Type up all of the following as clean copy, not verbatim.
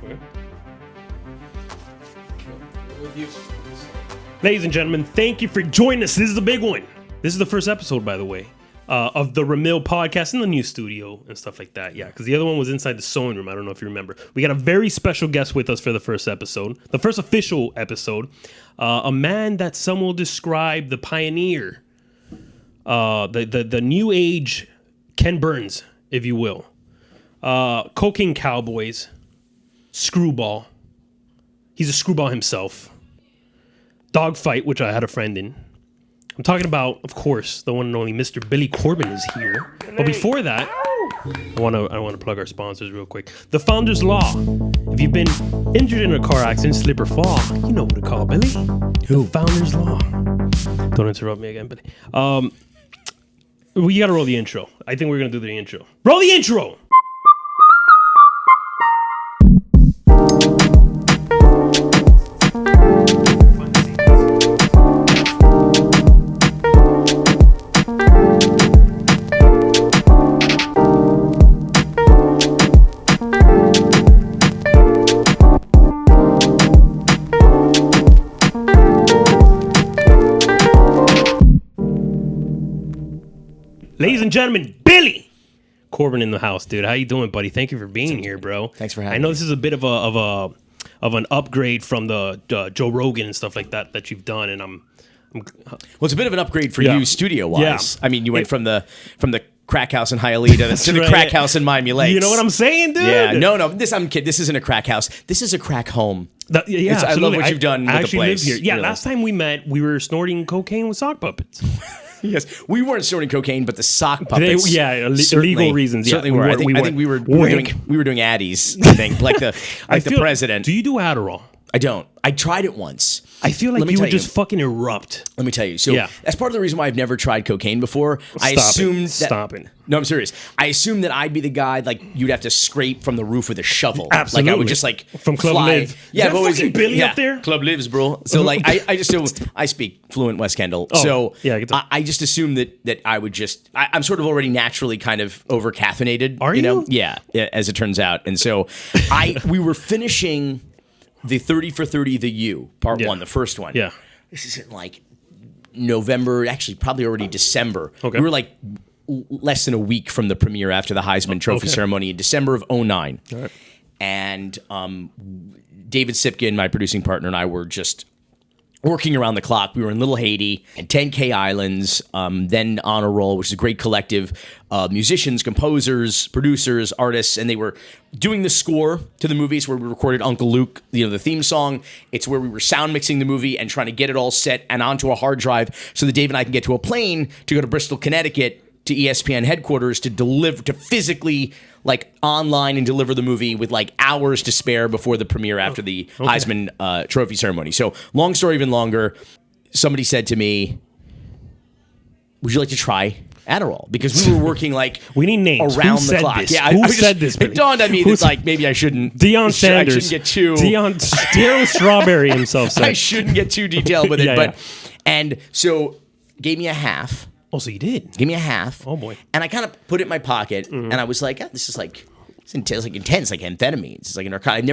Okay. With you. Ladies and gentlemen, thank you for joining us. This is the big one. This is the first episode, by the way, of the Ramil Podcast in the new studio and stuff like that. Yeah, because the other one was inside the sewing room. I don't know if you remember. We got a very special guest with us for the first episode, the first official episode. A man that some will describe the pioneer, the new age Ken Burns, if you will. Cocaine Cowboys, Screwball. He's a screwball himself. Dogfight, which I had a friend in. I'm talking about, of course, the one and only Mr. Billy Corben is here. But before that, I want to plug our sponsors real quick. The Founder's Law. If you've been injured in a car accident, slip or fall, you know what to call, Billy. Who? The Founder's Law. Don't interrupt me again, Billy. We got to roll the intro. I think we're going to do the intro. Roll the intro! Ladies and gentlemen, Billy Corben in the house, dude. How you doing, buddy? Thank you for being here, bro. Thanks for having me. I know this is a bit of an upgrade from the Joe Rogan and stuff like that you've done, and I'm well, it's a bit of an upgrade for you studio wise. Yeah. I mean, you went from the crack house in Hialeah to the crack house in Miami Lakes. You know what I'm saying, dude? Yeah. No. I'm kidding. This isn't a crack house. This is a crack home. I love what you've done with the place. Live here. Yeah. Really. Last time we met, we were snorting cocaine with sock puppets. Yes, we weren't snorting cocaine, but the sock puppets. Legal reasons. Certainly were. I think we were doing Addies. I think like the president. Do you do Adderall? I don't. I tried it once. I feel like you would just fucking erupt. Let me tell you. So that's part of the reason why I've never tried cocaine before. Stop it. No, I'm serious. I assumed that I'd be the guy like you'd have to scrape from the roof with a shovel. Absolutely. Like I would just like from Club Live. Yeah, but was Billy up there? Club Lives, bro. So like I speak fluent West Kendall. Oh, so I just assumed that I would just I'm sort of already naturally kind of over caffeinated. Are you? Know? Yeah, as it turns out. And so we were finishing the 30 for 30 the U part 1, the first one. Yeah. This is in like November, actually probably already December. Okay. We were like less than a week from the premiere after the Heisman Trophy ceremony in December of 2009. All right. And David Sipkin, my producing partner, and I were just working around the clock. We were in Little Haiti and 10K Islands, then Honor Roll, which is a great collective of musicians, composers, producers, artists, and they were doing the score to the movies where we recorded Uncle Luke, the theme song. It's where we were sound mixing the movie and trying to get it all set and onto a hard drive so that Dave and I can get to a plane to go to Bristol, Connecticut to ESPN headquarters to physically like online and deliver the movie with like hours to spare before the premiere after the Heisman Trophy ceremony. So long story even longer, somebody said to me, would you like to try Adderall? Because we were working like we need names around Who the clock. This? Yeah, Who said this? It dawned on me that like maybe I shouldn't. Deion Sanders. I shouldn't get too. Daryl Strawberry himself said I shouldn't get too detailed with it. Yeah. And so gave me a half. Oh, so you did? Give me a half. Oh boy! And I kind of put it in my pocket, and I was like, "This is like it's intense, like amphetamines. It's like a narcotic.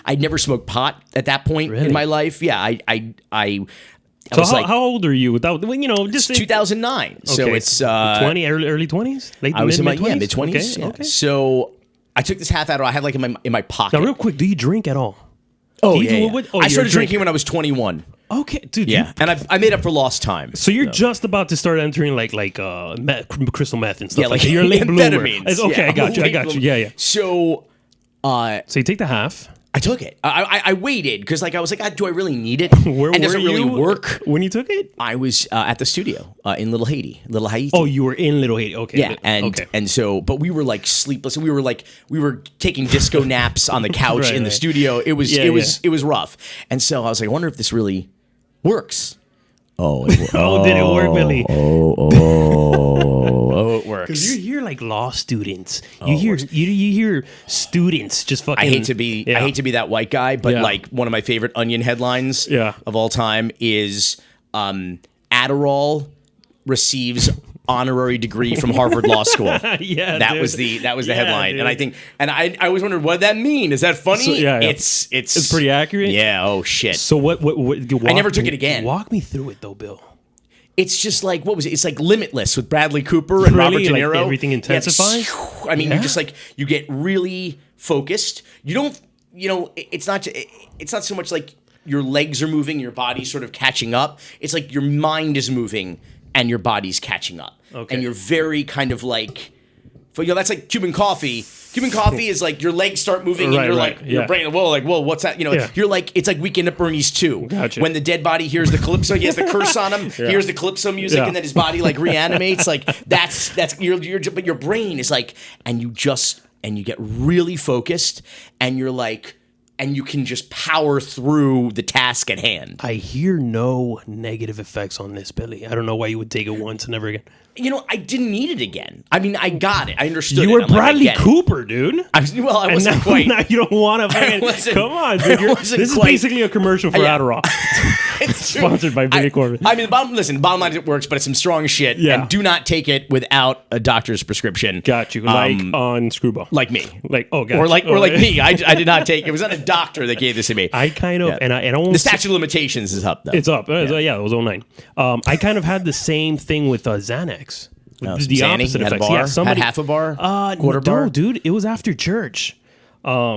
I'd never smoked pot at that point in my life. Yeah, I was like, how old are you? Without just 2009. Okay. So it's 20, early 20s, late I was in my mid 20s. Okay. So I took this half Adderall. I had like in my pocket. Now, real quick, do you drink at all? Oh yeah. I started drinking when I was 21. Okay, dude. Yeah, and I made up for lost time. So you're just about to start entering like crystal meth and stuff. Yeah, like you're a late bloomer. Okay, I got you. Yeah. So you take the half. I took it. I waited because I was like, do I really need it? And does it really work? When you took it? I was at the studio in Little Haiti. Oh, you were in Little Haiti. Okay. Yeah, and so, but we were like sleepless. We were taking disco naps on the couch in the studio. It was rough. And so I was like, I wonder if this really works. Oh, did it work, Billy? It works. Because you hear like law students. You hear students just fucking. I hate to be that white guy, but like one of my favorite Onion headlines of all time is Adderall receives honorary degree from Harvard Law School. Yeah, that dude. was the headline. Dude. And I think, I always wondered what that mean. Is that funny? So, yeah. It's pretty accurate. Yeah. Oh shit. So what I never took it again. Walk me through it though, Bill. It's just like, what was it? It's like Limitless with Bradley Cooper and Robert De Like Niro. everything intensifies? I mean, you just like, you get really focused. You don't, it's not so much like your legs are moving, your body's sort of catching up. It's like your mind is moving and your body's catching up. Okay. And you're very kind of like, that's like Cuban coffee. Cuban coffee is like your legs start moving and you're like, your brain, whoa, what's that? You're like, it's like Weekend at Bernie's 2. Gotcha. When the dead body hears the calypso, he has the curse on him, hears the calypso music, and then his body like reanimates. Like that's but your brain is like, and you get really focused and you're like, and you can just power through the task at hand. I hear no negative effects on this, Billy. I don't know why you would take it once and never again. I didn't need it again. I mean, I got it. I understood You it. were Bradley Cooper, dude. I wasn't quite. Now you don't want to. Come on, dude. This is basically a commercial for Adderall. Sponsored by Billy Corben. I mean, bottom line, it works, but it's some strong shit. Yeah. And do not take it without a doctor's prescription. Got you. Like on Screwball. Like me. Like got or you. like me. I did not take it. It was not a doctor that gave this to me. I kind of and I don't. The statute of limitations is up though. It's up. Yeah, it was 09. I kind of had the same thing with Xanax. No, the Xanny? opposite Had a effects. bar? Yeah, somebody Had half a bar? Quarter no, bar? dude. It was after church.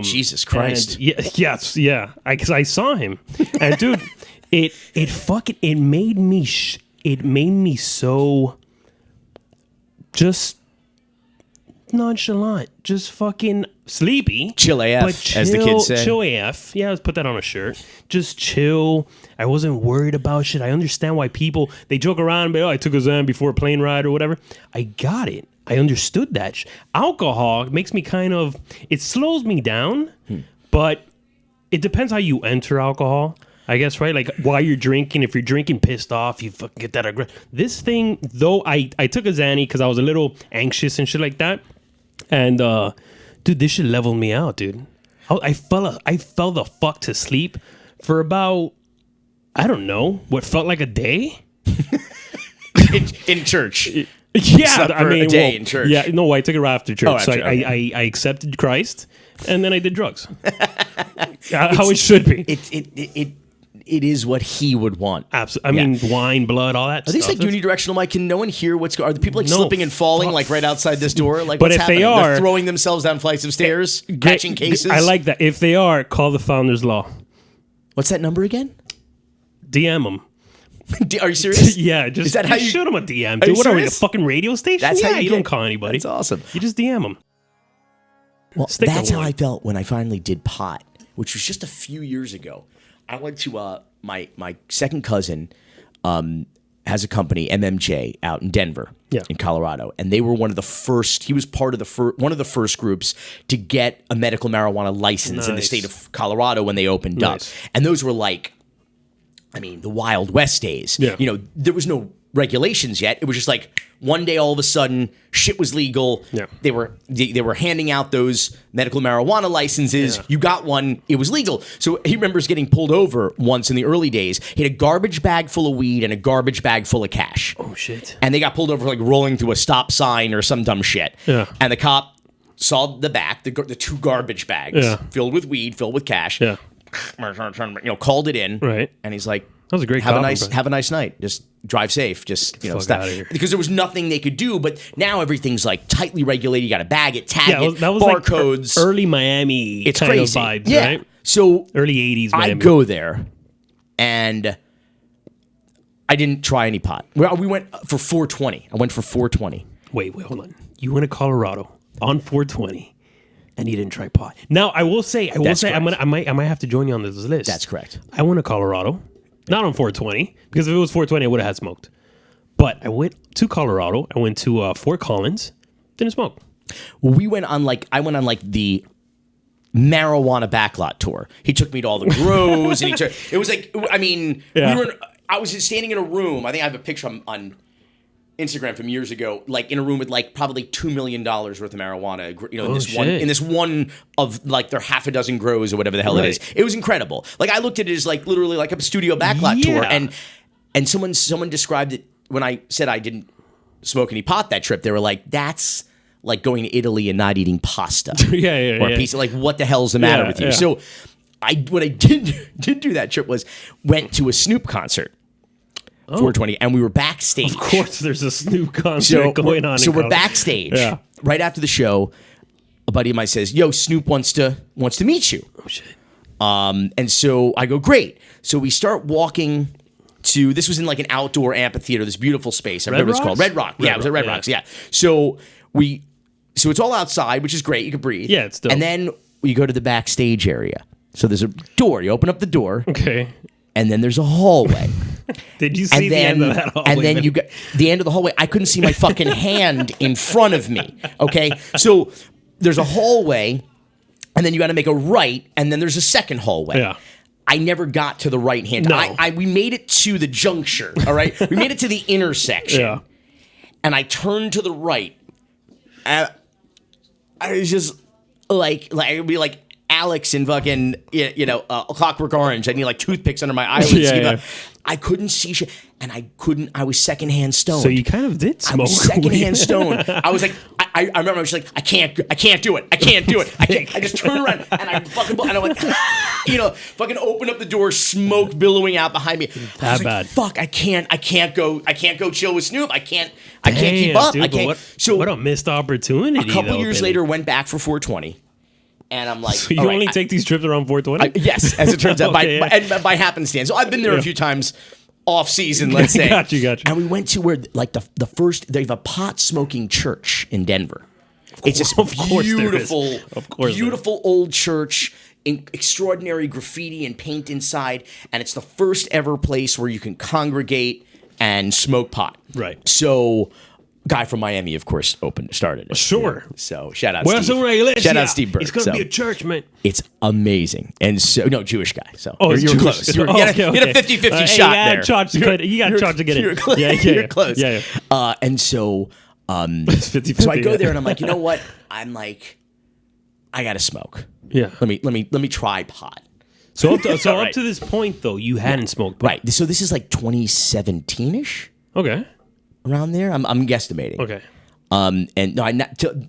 Jesus Christ. Because I saw him, and dude, it made me so just nonchalant, just fucking sleepy, Chill AF, but as the kids say. Chill AF. Yeah, let's put that on a shirt. Just chill. I wasn't worried about shit. I understand why people they joke around, but I took a Xan before a plane ride or whatever. I got it. I understood that. Alcohol makes me it slows me down, but it depends how you enter alcohol, I guess, right? Like while you're drinking, if you're drinking pissed off, you fucking get that aggressive. This thing, though, I took a Xanny because I was a little anxious and shit like that. And, dude, this shit leveled me out, dude. I fell the fuck to sleep for about, I don't know, what felt like a day. in church. Yeah, I mean, a day in church. Yeah, no, I took it right after church. After, so I accepted Christ, and then I did drugs. How it should be. It is what he would want. Absolutely. I mean, wine, blood, all that Are these stuff. like unidirectional, Mike? Can no one hear what's going on? Are the people like slipping and falling like right outside this door? Like, but what's if happening? they are, they're throwing themselves down flights of stairs, catching cases. I like that. If they are, call the Founders Law. What's that number again? DM them. Are you serious? Yeah, just is that how you shoot them a DM. Are Dude, what are we, serious? a fucking radio station? That's yeah, how you don't call anybody. That's awesome. You just DM them. Well, that's how I felt when I finally did pot, which was just a few years ago. I went to my second cousin has a company, MMJ, out in Denver, in Colorado, and they were one of the first. He was part of one of the first groups to get a medical marijuana license in the state of Colorado when they opened up, and those were like, I mean, the Wild West days. Yeah. There was no regulations yet. It was just like one day all of a sudden shit was legal. Yeah. They were handing out those medical marijuana licenses. Yeah. You got one, it was legal. So he remembers getting pulled over once in the early days. He had a garbage bag full of weed and a garbage bag full of cash. Oh shit. And they got pulled over like rolling through a stop sign or some dumb shit. Yeah. And the cop saw the back, the two garbage bags filled with weed, filled with cash. Yeah. Called it in. Right. And he's like, that was a great have compliment. a nice night. Just drive safe. Just fuck stop. outta here. Because there was nothing they could do. But now everything's like tightly regulated. You got to bag it, tag it, that was barcodes. Like early Miami. It's kind crazy. of vibes, yeah. right? So early 80s Miami. I go there, and I didn't try any pot. Well, we went for 420. I went for 420. Wait, hold on. You went to Colorado on 420. And you didn't try pot. Now I will say, I might have to join you on this list. That's correct. I went to Colorado, not on 420, because if it was 420, I would have had smoked. But I went to Colorado. I went to Fort Collins. Didn't smoke. Well, I went on the marijuana backlot tour. He took me to all the grows, and it was like, I mean, I was standing in a room. I think I have a picture on Instagram from years ago, like in a room with like probably $2 million worth of marijuana, in this one of like their half a dozen grows or whatever the hell it is. It was incredible. Like I looked at it as like literally like a studio backlot tour, and someone described it when I said I didn't smoke any pot that trip, they were like, that's like going to Italy and not eating pasta. Or a piece of, like, what the hell's the matter with you? So what I did do that trip was went to a Snoop concert. 420, and we were backstage. Of course, there's a Snoop concert going on. So we're backstage. Right after the show, a buddy of mine says, "Yo, Snoop wants to meet you." Oh shit. And so I go, "Great." So we start walking to. This was in like an outdoor amphitheater. This beautiful space. I remember what it's called. Red Rock. Yeah, it was at Red Rocks. Yeah. So it's all outside, which is great. You can breathe. Yeah, it's dope. And then we go to the backstage area. So there's a door. You open up the door. Okay. And then there's a hallway. Did you see the end of that hallway? And then you got the end of the hallway. I couldn't see my fucking hand in front of me. Okay, so there's a hallway, and then you got to make a right, and then there's a second hallway. Yeah. I never got to the right hand. No. We made it to the juncture. All right, we made it to the intersection. Yeah. And I turned to the right. I was just like it would be like Alex in fucking, Clockwork Orange. I need like toothpicks under my eyelids. Yeah. I couldn't see shit, and I was secondhand stoned. So you kind of did smoke. I was secondhand stoned. I was like, I remember I was like, I can't do it. I just turned around and I fucking, and I went, fucking open up the door, smoke billowing out behind me. I was like, fuck, I can't go chill with Snoop. I can't keep up. Dude, I can't. What a missed opportunity. A couple years later, went back for 420. And I'm like, so you only take these trips around 420? Yes, as it turns out, by happenstance. So I've been there a few times off season, let's say. Got you. And we went to where, like, the first, they have a pot smoking church in Denver. It's this beautiful old church, extraordinary graffiti and paint inside, and it's the first ever place where you can congregate and smoke pot. Right. So guy from Miami, of course, started it. Sure. So shout out Steve. Shout out Steve Burke. It's going to be a church, man. It's amazing. And so, no, Jewish guy. So you're close. You had a 50-50 shot there. You got charged to get in. You're close. Yeah. And so, it's 50-50, so I go there and I'm like, you know what? I'm like, I got to smoke. Yeah. Let me try pot. So up to this point, though, you hadn't smoked pot. Right. So this is like 2017-ish. Okay. Around there, I'm guesstimating. Okay. And no,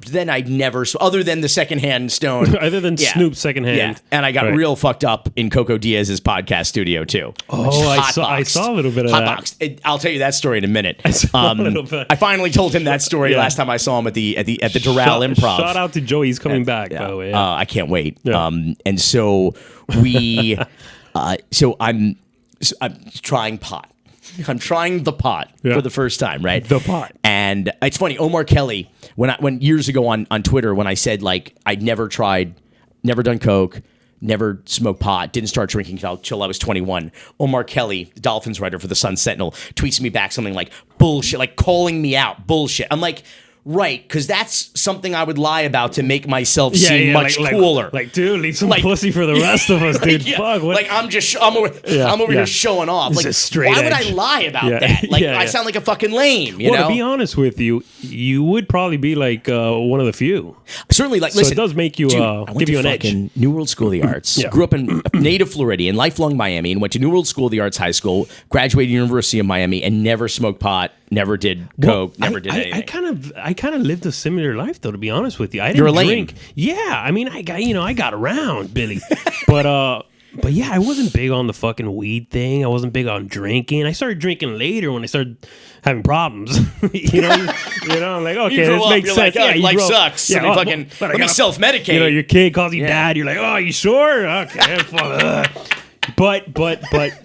then I'd never, other than the secondhand stone, other than Snoop's secondhand. Yeah, and I got real fucked up in Coco Diaz's podcast studio too. Oh, I saw a little bit of that. I'll tell you that story in a minute. I saw a little bit. I finally told him that story last time I saw him at the Doral Improv. Shout out to Joey, he's coming back. By the way, I can't wait. Yeah. And so we, so I'm trying pot. I'm trying the pot for the first time, right? The pot. And it's funny, Omar Kelly, when years ago on Twitter, when I said like I'd never done coke, never smoked pot, didn't start drinking till I was 21. Omar Kelly, the Dolphins writer for the Sun Sentinel, tweets me back something like bullshit, like calling me out, bullshit. I'm like, right, because that's something I would lie about to make myself seem much cooler. Like, dude, leave some pussy for the rest of us, dude. Fuck. What? Like, I'm over here showing off. This like, is straight why edge. would I lie about that? Like, I sound like a fucking lame, you know? To be honest with you, you would probably be like one of the few. Certainly, like, listen. So it does make you, give you an edge. New World School of the Arts. Grew up in native Floridian, lifelong Miami, and went to New World School of the Arts High School, graduated University of Miami, and never smoked pot, never did coke, never did anything. I kind of lived a similar life, though, to be honest with you. I didn't drink. Yeah, I mean, I got around, Billy. But yeah, I wasn't big on the fucking weed thing. I wasn't big on drinking. I started drinking later when I started having problems. you know, I'm like, okay, this makes sense. Like, life sucks. Yeah, let me self-medicate. You know, your kid calls you dad. You're like, oh, you sure? Okay, But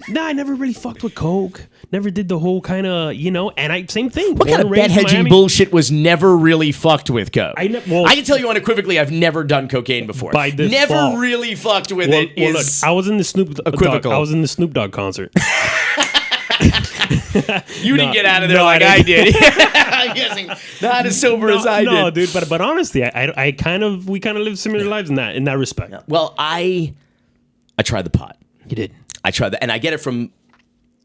nah, I never really fucked with coke. Never did the whole kind of, and same thing. What kind of bet hedging bullshit was never really fucked with coke? I can tell you unequivocally, I've never done cocaine before. By default. Never really fucked with it. Look, I was in the Snoop Dogg concert. You didn't get out of there like I did. I'm guessing not as sober as I did. No, dude. But honestly, we kind of lived similar lives in that respect. Yeah. Well, I tried the pot. You did. I tried that, and I get it from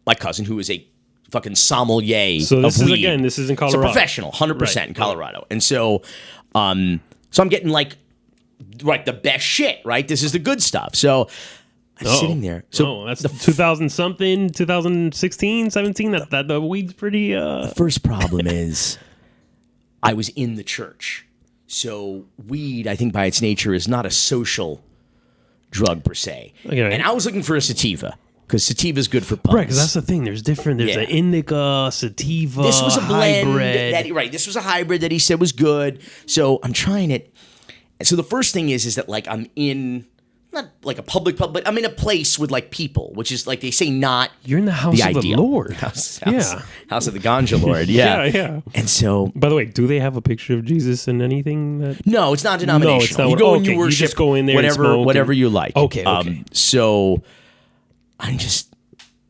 my cousin, who is a fucking sommelier so this of is weed. This is in Colorado. It's a professional, 100% in Colorado. Right. And so I'm getting like the best shit, right? This is the good stuff. So I'm sitting there. So that's 2000-something, 2016, 17. That the weed's pretty. The first problem is I was in the church. So weed, I think by its nature, is not a social drug per se. Okay. And I was looking for a sativa because sativa is good for punks. Right, because that's the thing. There's an indica, sativa, This was a blend. hybrid. This was a hybrid that he said was good. So I'm trying it. So the first thing is that like I'm in, not like a public pub, but I'm in a place with like people, which is like they say not You're in the house of the Lord. House Yeah. of the Ganja Lord. Yeah. Yeah. And so, By the way, do they have a picture of Jesus in anything? no, it's not denominational. No, it's not. You go and Okay, you you worship just go in there and smoke whatever you like. Okay. So I'm just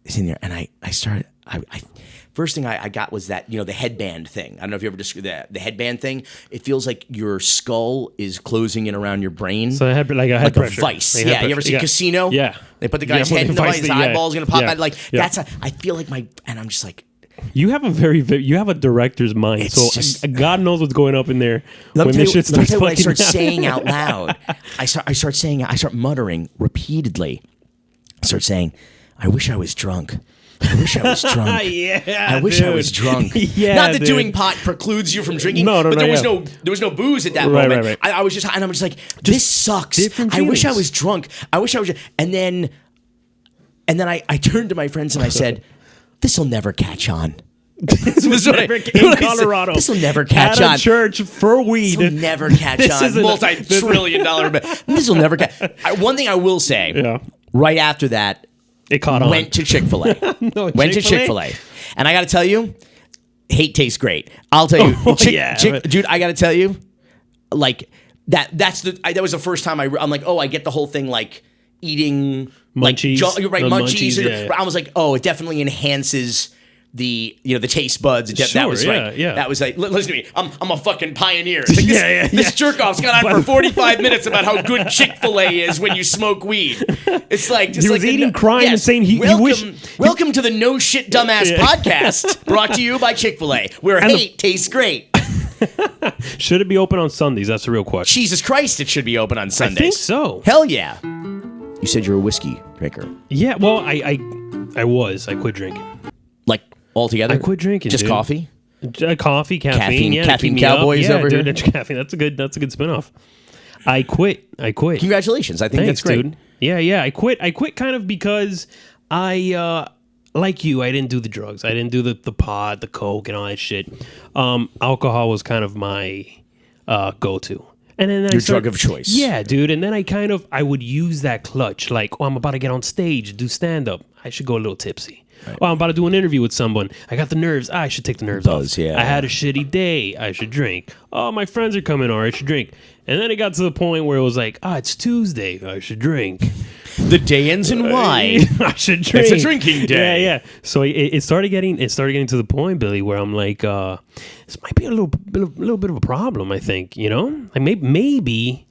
sitting there, and I started. First thing I got was that, the headband thing. I don't know if you ever described that. The headband thing. It feels like your skull is closing in around your brain. So I had like a head like pressure. a vice. Like Yeah, head you ever pressure. see Casino? Yeah. They put the guy's Yeah, head in the vice vice, his thing, yeah. eyeball's gonna pop Yeah. out. Like Yeah. I feel like and I'm just like, You have you have a director's mind. It's So just- God knows what's going up in there let me when tell this you, shit let me starts tell you what I fucking start saying happening. out loud. I start muttering repeatedly. I start saying, I wish I was drunk. I wish I was drunk. Yeah, I wish I was drunk. Yeah, Not that dude. doing pot precludes you from drinking. No, but there was yeah. there was no booze at that Right, moment. right. I was just, and I'm just like, this sucks. different I wish I feelings. was drunk. I wish I was. And then I turned to my friends and I said, this will never catch on. This was what I- never what in I said. Colorado. This will never catch At on. a church for weed. This will never catch This on. isn't a- Multi-trillion-dollar. This will never catch. One thing I will say. Yeah. Right after that, It caught on. went to Chick-fil-A. No, Went to Chick-fil-A? Chick-fil-A. And I got to tell you, hate tastes great. I'll tell you. Oh, yeah, but- Dude, I got to tell you, like, that was the first time I'm like, oh, I get the whole thing, like, eating. Munchies. Like, you're right, The munchies. munchies, yeah. I was like, oh, it definitely enhances the taste buds. That Sure, was yeah, right. yeah. That was like, listen to me. I'm a fucking pioneer. It's like Yeah, this yeah. jerk off's gone on for 45 minutes about how good Chick-fil-A is when you smoke weed. It's like just He was like eating, crying, and saying he welcome to the No Shit Dumbass Yeah. podcast, brought to you by Chick-fil-A, where hate tastes great. Should it be open on Sundays? That's the real question. Jesus Christ, it should be open on Sundays. I think so. Hell yeah. You said you're a whiskey drinker. Yeah, well, I quit drinking. Like altogether? I quit drinking, Just dude. coffee? Coffee, caffeine, Caffeine- yeah, Caffeine keep me up. Cowboys yeah, over dude, here. Caffeine. That's a good spinoff. I quit. Congratulations. I think Thanks, that's great. dude. Yeah. I quit kind of because I like you. I didn't do the drugs. I didn't do the pot, the coke, and all that shit. Alcohol was kind of my go-to. And then Your drug of choice. Yeah, dude. And then I would use that clutch, like, oh, I'm about to get on stage, do stand-up. I should go a little tipsy. Right. Oh, I'm about to do an interview with someone. I got the nerves. I should take the nerves off. Yeah. I had a shitty day. I should drink. Oh, my friends are coming over. I should drink. And then it got to the point where it was like, it's Tuesday. I should drink. The day ends in Y. I should drink. It's a drinking day. Yeah. So it started getting to the point, Billy, where I'm like, this might be a little bit of a problem. I think, like maybe,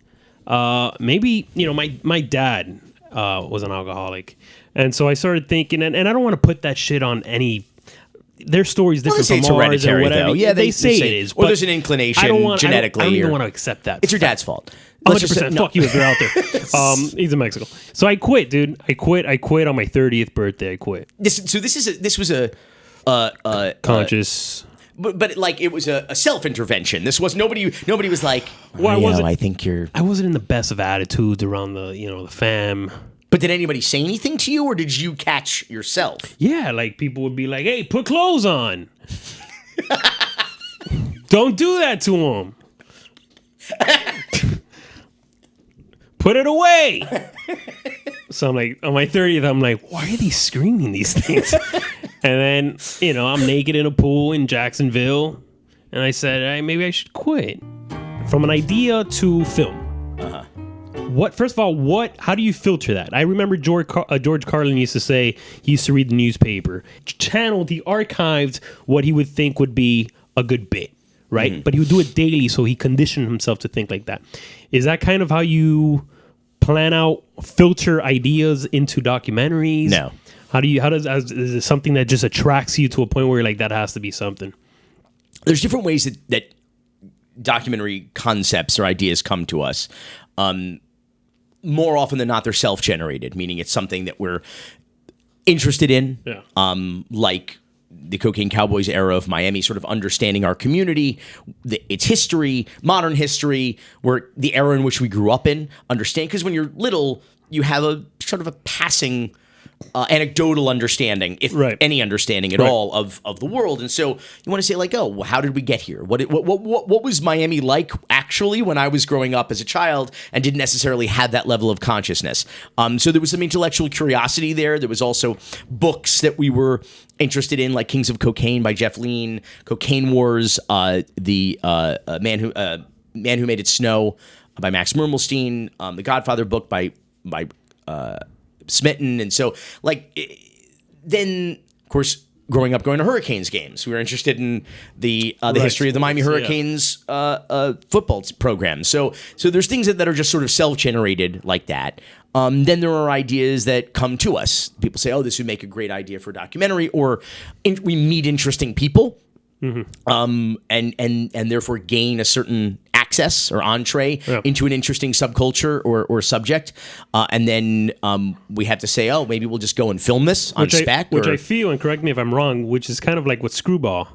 my dad was an alcoholic, and so I started thinking, and I don't want to put that shit on any. Their story's different they say from it's ours or hereditary, whatever. though. Yeah, they say it is. Or but there's an inclination I don't want, genetically. I don't even or- want to accept that. It's your dad's fault. 100%. Fuck you if you're out there. He's in Mexico. So I quit, dude. I quit on my 30th birthday. I quit. This was a Conscious. but like it was a self-intervention. This was nobody was like, Well, I wasn't- I think you're. I wasn't in the best of attitudes around the fam. But did anybody say anything to you, or did you catch yourself? Yeah, like people would be like, "Hey, put clothes on." Don't do that to him. Put it away. So I'm like, on my 30th, I'm like, why are they screaming these things? And then, I'm naked in a pool in Jacksonville. And I said, hey, maybe I should quit. From an idea to film. First of all, how do you filter that? I remember George Carlin used to say he used to read the newspaper. He archived what he would think would be a good bit, right? Mm-hmm. But he would do it daily, so he conditioned himself to think like that. Is that kind of how you plan out, filter ideas into documentaries? No. Is it something that just attracts you to a point where you're like, that has to be something? There's different ways that documentary concepts or ideas come to us. More often than not, they're self-generated, meaning it's something that we're interested in. Yeah. Like the Cocaine Cowboys era of Miami, sort of understanding our community, its history, modern history, where the era in which we grew up in, understand. Because when you're little, you have a sort of a passing anecdotal understanding, if any understanding at all of the world. And so you want to say like, oh, well, how did we get here? What was Miami like actually when I was growing up as a child and didn't necessarily have that level of consciousness? So there was some intellectual curiosity there. There was also books that we were interested in, like Kings of Cocaine by Jeff Lean, Cocaine Wars, the Man Who Made It Snow by Max Mermelstein, the Godfather book by Smitten. And so then of course growing up going to Hurricanes games, we were interested in the history of the Miami Hurricanes football program. So there's things that are just sort of self-generated like that. Then there are ideas that come to us. People say, oh, this would make a great idea for a documentary, or we meet interesting people. And therefore gain a certain access or entree into an interesting subculture or subject. And then we have to say, oh, maybe we'll just go and film this on spec. Which I feel, and correct me if I'm wrong, which is kind of like with Screwball.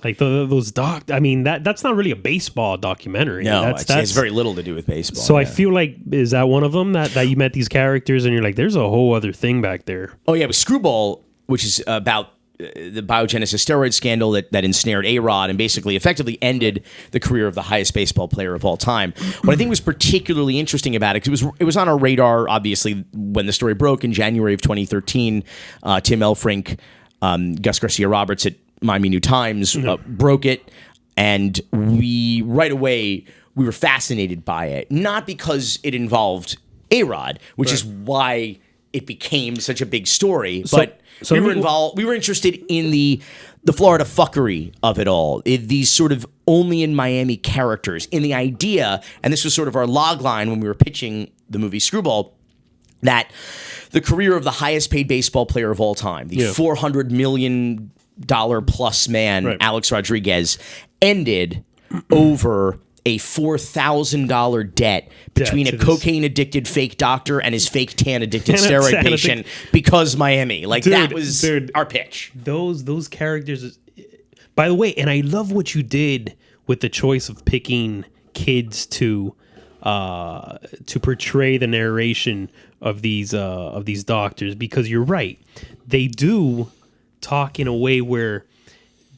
Like those I mean, that's not really a baseball documentary. No, that's it has very little to do with baseball. So I feel like, is that one of them that you met these characters and you're like, there's a whole other thing back there? Oh, yeah, with Screwball, which is about the biogenesis steroid scandal that ensnared A-Rod and basically effectively ended the career of the highest baseball player of all time. What I think was particularly interesting about it, because it was on our radar, obviously, when the story broke in January of 2013. Tim Elfrink, Gus Garcia-Roberts at Miami New Times broke it, and we right away we were fascinated by it, not because it involved A-Rod, which is why it became such a big story, but we were involved. We were interested in the Florida fuckery of it all. These sort of only in Miami characters, in the idea, and this was sort of our log line when we were pitching the movie Screwball, that the career of the highest paid baseball player of all time, the $400 million plus man, Alex Rodriguez, ended over a $4,000 debt between a cocaine-addicted fake doctor and his fake tan-addicted steroid patient because Miami. Like, that was our pitch. Those characters... By the way, and I love what you did with the choice of picking kids to portray the narration of these doctors, because you're right. They do talk in a way where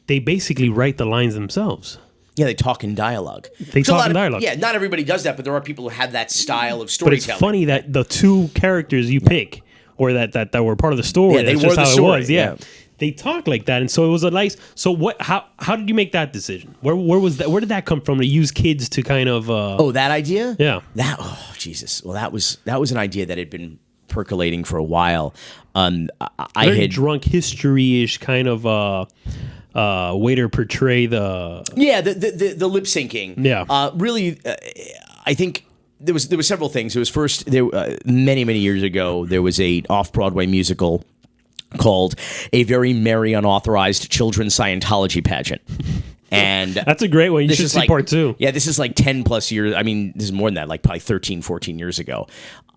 they basically write the lines themselves. Yeah, they talk in dialogue. Yeah, not everybody does that, but there are people who have that style of storytelling. But it's funny that the two characters you pick, or that were part of the story, they were the story. It was, yeah. They talk like that, and so it was a nice. So what? How did you make that decision? Where was that? Where did that come from? To use kids to kind of that idea? Yeah. Jesus. Well, that was an idea that had been percolating for a while. I had drunk history-ish kind of way to portray the lip syncing. Really, I think there was several things. It was first many years ago. There was a off-Broadway musical called A Very Merry Unauthorized Children's Scientology Pageant. And that's a great one. You should see part two. Yeah, this is like 10 plus years. I mean, this is more than that, like probably 13, 14 years ago.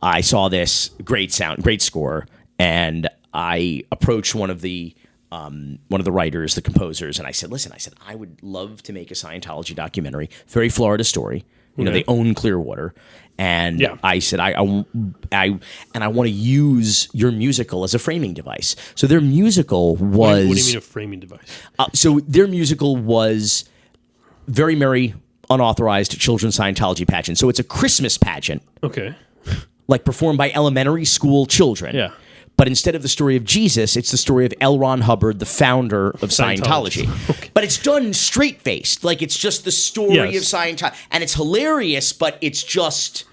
I saw this great score, and I approached one of the writers, the composers, and I said, listen, I would love to make a Scientology documentary, very Florida story. You know, they own Clearwater. And I said, I want to use your musical as a framing device. So their musical was... What do you mean a framing device? So their musical was Very Merry Unauthorized Children's Scientology Pageant. So it's a Christmas pageant. Okay. Like performed by elementary school children. Yeah. But instead of the story of Jesus, it's the story of L. Ron Hubbard, the founder of Scientology. Okay. But it's done straight-faced. Like, it's just the story of Scientology. And it's hilarious, but it's just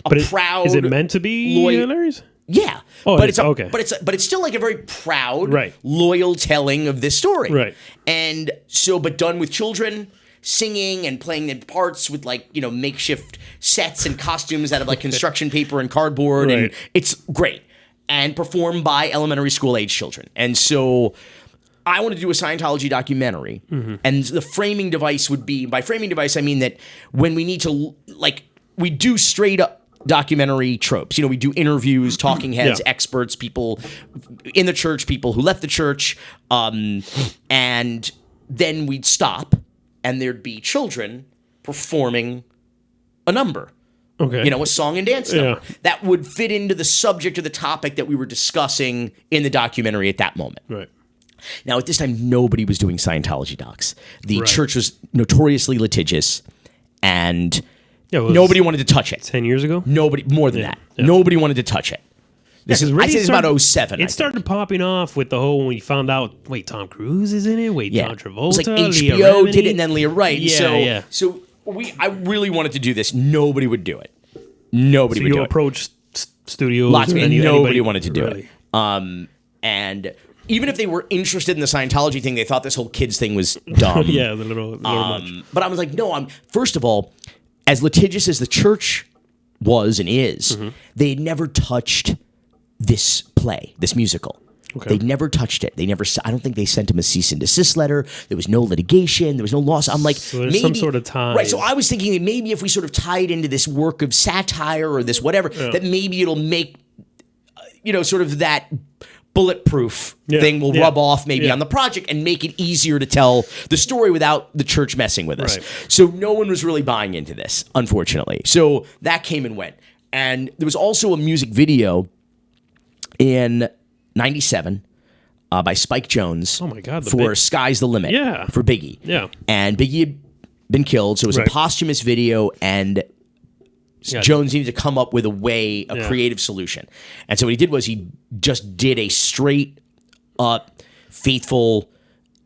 proud... Is it meant to be hilarious? Yeah. Oh, but it's still like a very proud, loyal telling of this story. Right. And so, but done with children singing and playing the parts with, like, you know, makeshift sets and costumes out of, like, construction paper and cardboard. Right. And it's great. And performed by elementary school age children. And so I wanted to do a Scientology documentary. Mm-hmm. And the framing device would be, by framing device, I mean that when we need to, like, we do straight up documentary tropes. We do interviews, talking heads, experts, people in the church, people who left the church, and then we'd stop, and there'd be children performing a number. Okay. A song and dance number that would fit into the subject or the topic that we were discussing in the documentary at that moment. Right. Now, at this time, nobody was doing Scientology docs. The church was notoriously litigious, and nobody wanted to touch it. 10 years ago? Nobody, more than that. Yeah. Nobody wanted to touch it. I'd say it's about 07. It started popping off with the whole, when we found out, wait, Tom Cruise is in it? Wait, John Travolta? It's like HBO did it, and then Leah Wright. So I really wanted to do this. Nobody would do it. Nobody would do it. You approached studios? Lots of nobody wanted to do it. And even if they were interested in the Scientology thing, they thought this whole kids thing was dumb. The little much. But I was like, no, first of all, as litigious as the church was and is, they had never touched this play, this musical. Okay. They never touched it. I don't think they sent him a cease and desist letter. There was no litigation. There was no loss. I'm like, so there's some sort of tie. Right. So I was thinking that maybe if we sort of tie it into this work of satire or this whatever, that maybe it'll make, sort of that bulletproof thing will rub off maybe on the project and make it easier to tell the story without the church messing with us. Right. So no one was really buying into this, unfortunately. So that came and went. And there was also a music video in 97 by Spike Jonze. Oh my God! For Sky's the Limit. Yeah. For Biggie. Yeah. And Biggie had been killed, so it was a posthumous video, and Jones needed to come up with a creative solution. And so what he did was he just did a straight up, faithful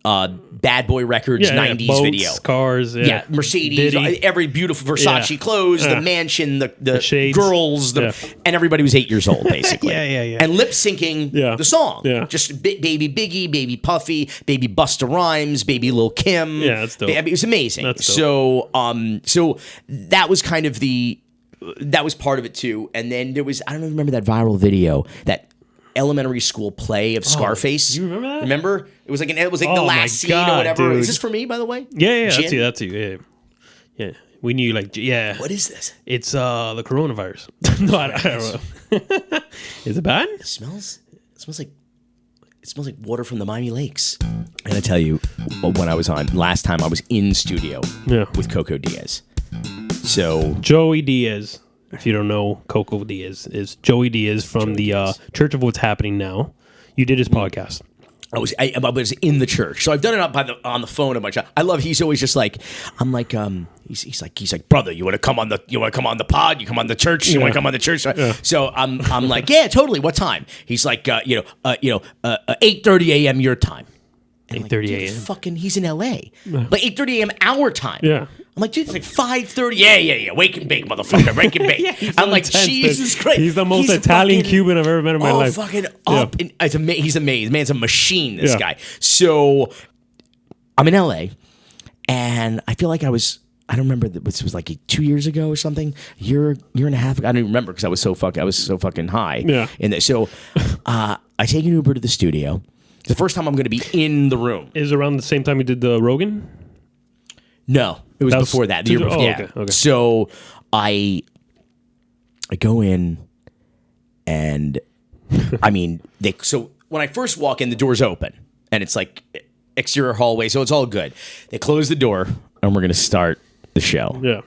Bad Boy Records 90s boats, video. Cars, Mercedes, Diddy. Every beautiful Versace clothes, the mansion, the shades. girls, and everybody was 8 years old, basically. And lip syncing the song. Yeah. Just baby Biggie, baby Puffy, baby Busta Rhymes, baby Lil Kim. Yeah, that's dope. It was amazing. That's dope. So that was kind of that was part of it too. And then there was, I don't remember that viral video, that elementary school play of Scarface. You remember that? Remember? It was like the last scene or whatever. Dude. Is this for me, by the way? Yeah, that's you. Yeah. We knew, What is this? It's the coronavirus. No, I don't know. Is it bad? It smells like water from the Miami Lakes. And I tell you, when I was last time I was in studio with Coco Diaz. So Joey Diaz, if you don't know, Coco Diaz is Joey Diaz from Church of What's Happening Now. You did his podcast. I was in the church, so I've done it on the phone a bunch. I love. He's always just like, I'm like, he's like, brother, you want to come on the pod? You come on the church? You want to come on the church? So I'm like, yeah, totally. What time? He's like, 8:30 a.m. your time. 8:30 a.m. Fucking, he's in LA. Like 8:30 a.m. our time. Yeah. I'm like, dude, it's like 5:30. Yeah. Wake and bake, motherfucker. Wake and bake. I'm like, Jesus Christ. He's the most Italian Cuban I've ever met in my life. Fucking up. Yeah. He's amazing. Man's a machine, this guy. So I'm in LA, and I feel like I don't remember, this was like 2 years ago or something, year and a half ago. I don't even remember because I was so fucking high. Yeah. So I take an Uber to the studio. It's the first time I'm going to be in the room. Is it around the same time you did the Rogan? No, it was before that. The year before, Okay. So I go in, and so when I first walk in, the door's open, and it's like exterior hallway, so it's all good. They close the door, and we're gonna start the show. Yeah.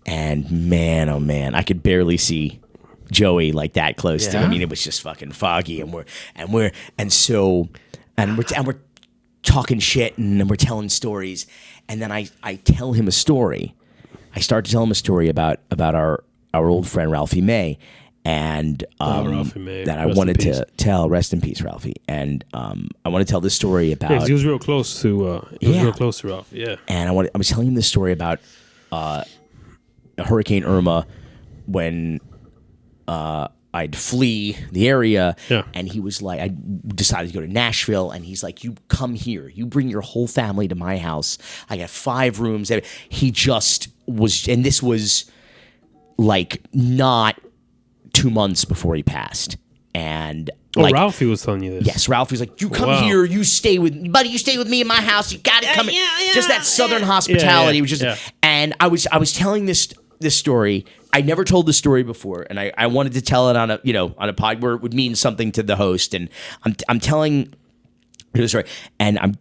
And man, oh man, I could barely see Joey like that close to. I mean, it was just fucking foggy, and we're talking shit, and then we're telling stories. And then I tell him a story. I start to tell him a story about our old friend Ralphie May, and Ralphie May. That I wanted to tell. Rest in peace, Ralphie. And I want to tell this story about. Yeah, he was real close to. Real close to Ralphie. Yeah. And I was telling him this story about Hurricane Irma when I'd flee the area, and he was like, I decided to go to Nashville, and he's like, you come here, you bring your whole family to my house. I got 5 rooms. He just was, and this was like not 2 months before he passed. And Ralphie was telling you this. Yes, Ralphie was like, you come here, you stay with me, buddy, you stay with me in my house, you gotta come in. Just that Southern hospitality was just, and I was telling this this story. I never told the story before, and I wanted to tell it on a pod where it would mean something to the host. And I'm telling the story, and I'm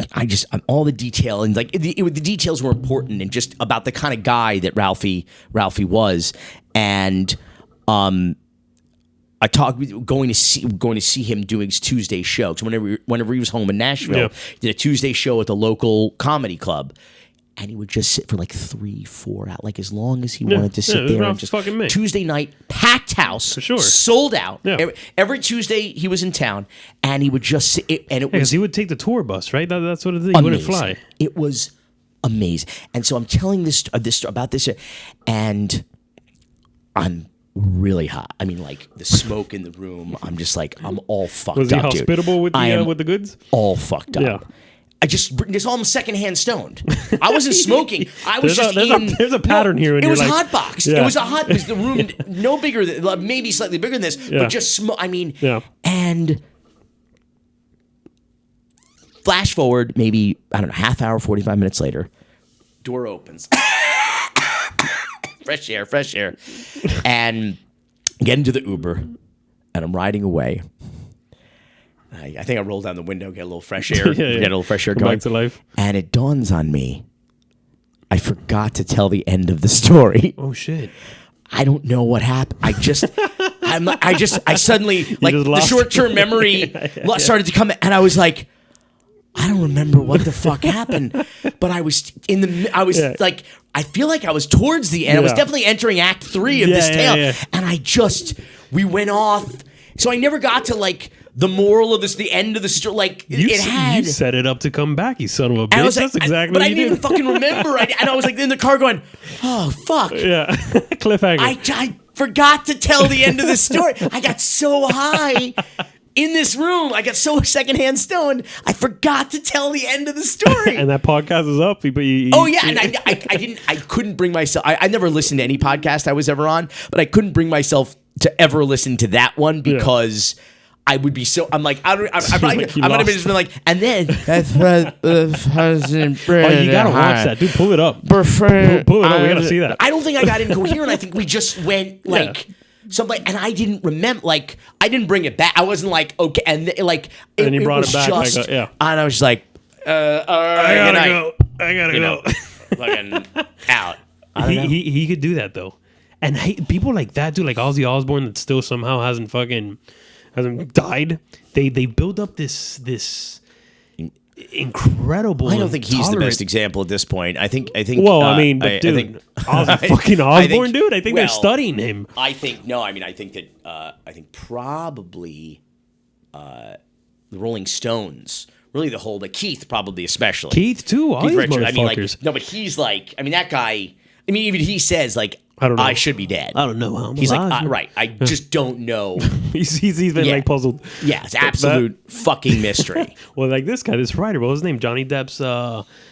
all the detail, and like the details were important, and just about the kind of guy that Ralphie was, and I talked going to see him doing his Tuesday show. So whenever he was home in Nashville, he did a Tuesday show at the local comedy club. And he would just sit for like 3-4 hours, like as long as he wanted to sit there and just fucking Tuesday night, packed house, for sure, sold out. Yeah. Every Tuesday he was in town, and he would just sit. And it was he would take the tour bus, right? That's what it is. He wouldn't fly. It was amazing. And so I'm telling this about this, and I'm really hot. I mean, like the smoke in the room. I'm just like I'm all fucked up. Was he hospitable with the goods? All fucked up. Yeah. It's all secondhand stoned. I wasn't smoking. I was there's a pattern here. It was hot box. Yeah. It was the room no bigger than, maybe slightly bigger than this, but just smoke. I mean, and flash forward maybe, I don't know, half hour, 45 minutes later, door opens. fresh air. And get into the Uber, and I'm riding away. I think I roll down the window, get a little fresh air, get a little fresh air going. Back to life. And it dawns on me, I forgot to tell the end of the story. Oh shit! I don't know what happened. I suddenly like the short-term memory started to come, and I was like, I don't remember what the fuck happened, but I was like, I feel like I was towards the end. Yeah. I was definitely entering Act 3 of this tale, and we went off. So I never got to like the moral of this, the end of the story. Like you set it up to come back, you son of a bitch. That's exactly what you did. But I didn't even fucking remember. And I was like in the car going, oh fuck. Yeah, cliffhanger. I forgot to tell the end of the story. I got so high in this room. I got so secondhand stoned. I forgot to tell the end of the story. And that podcast is up. But and I couldn't bring myself. I never listened to any podcast I was ever on, but I couldn't bring myself to ever listen to that one because I would be so. I'm like, I might have just been like, and then that's what the husband. Oh, you gotta watch that, dude. Pull it up. Pull it up. We gotta see that. I don't think I got incoherent. I think we just went like. Something, and I didn't remember. Like, I didn't bring it back. I wasn't like, okay, and you brought it back. Just, and I was like, all right, I gotta go. Fucking out. He could do that though, and people like that, dude, like Ozzy Osbourne, that still somehow hasn't died. They build up this incredible. I don't think he's the best example at this point. I think. Well, Ozzy fucking Osbourne, dude. I think they're studying him. I think probably the Rolling Stones. Really, the whole, but Keith probably especially. Keith too. All these motherfuckers. But he's like, that guy. I mean, even he says like, I don't know. I should be dead. I don't know how. He's like, right. I just don't know. he's been like puzzled. Yeah, it's absolute fucking mystery. Well, like this writer, what was his name? Johnny Depp's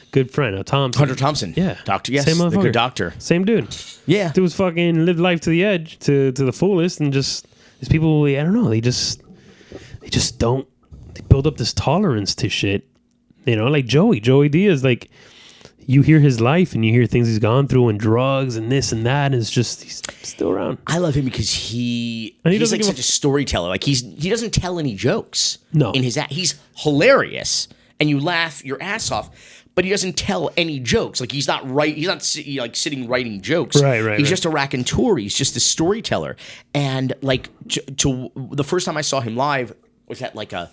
good friend, Thompson. Hunter Thompson. Yeah. Doctor, yes. Same motherfucker. The good doctor. Same dude. Yeah. Dude was fucking lived life to the edge, to the fullest, and just these people, I don't know, they just don't, they build up this tolerance to shit. You know, like Joey Diaz, like, you hear his life and you hear things he's gone through and drugs and this and that, and it's just, he's still around. I love him because he's like such a storyteller. Like he doesn't tell any jokes. No. In his act. He's hilarious and you laugh your ass off, but he doesn't tell any jokes. Like he's not like sitting writing jokes. Right. He's just a raconteur. He's just a storyteller. And like to the first time I saw him live was at like a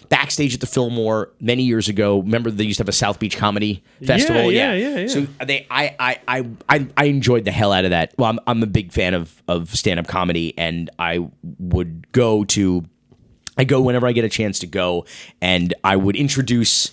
backstage at the Fillmore many years ago. Remember they used to have a South Beach comedy festival? Yeah. So I enjoyed the hell out of that. Well, I'm a big fan of stand-up comedy, and I go whenever I get a chance to go, and I got to introduce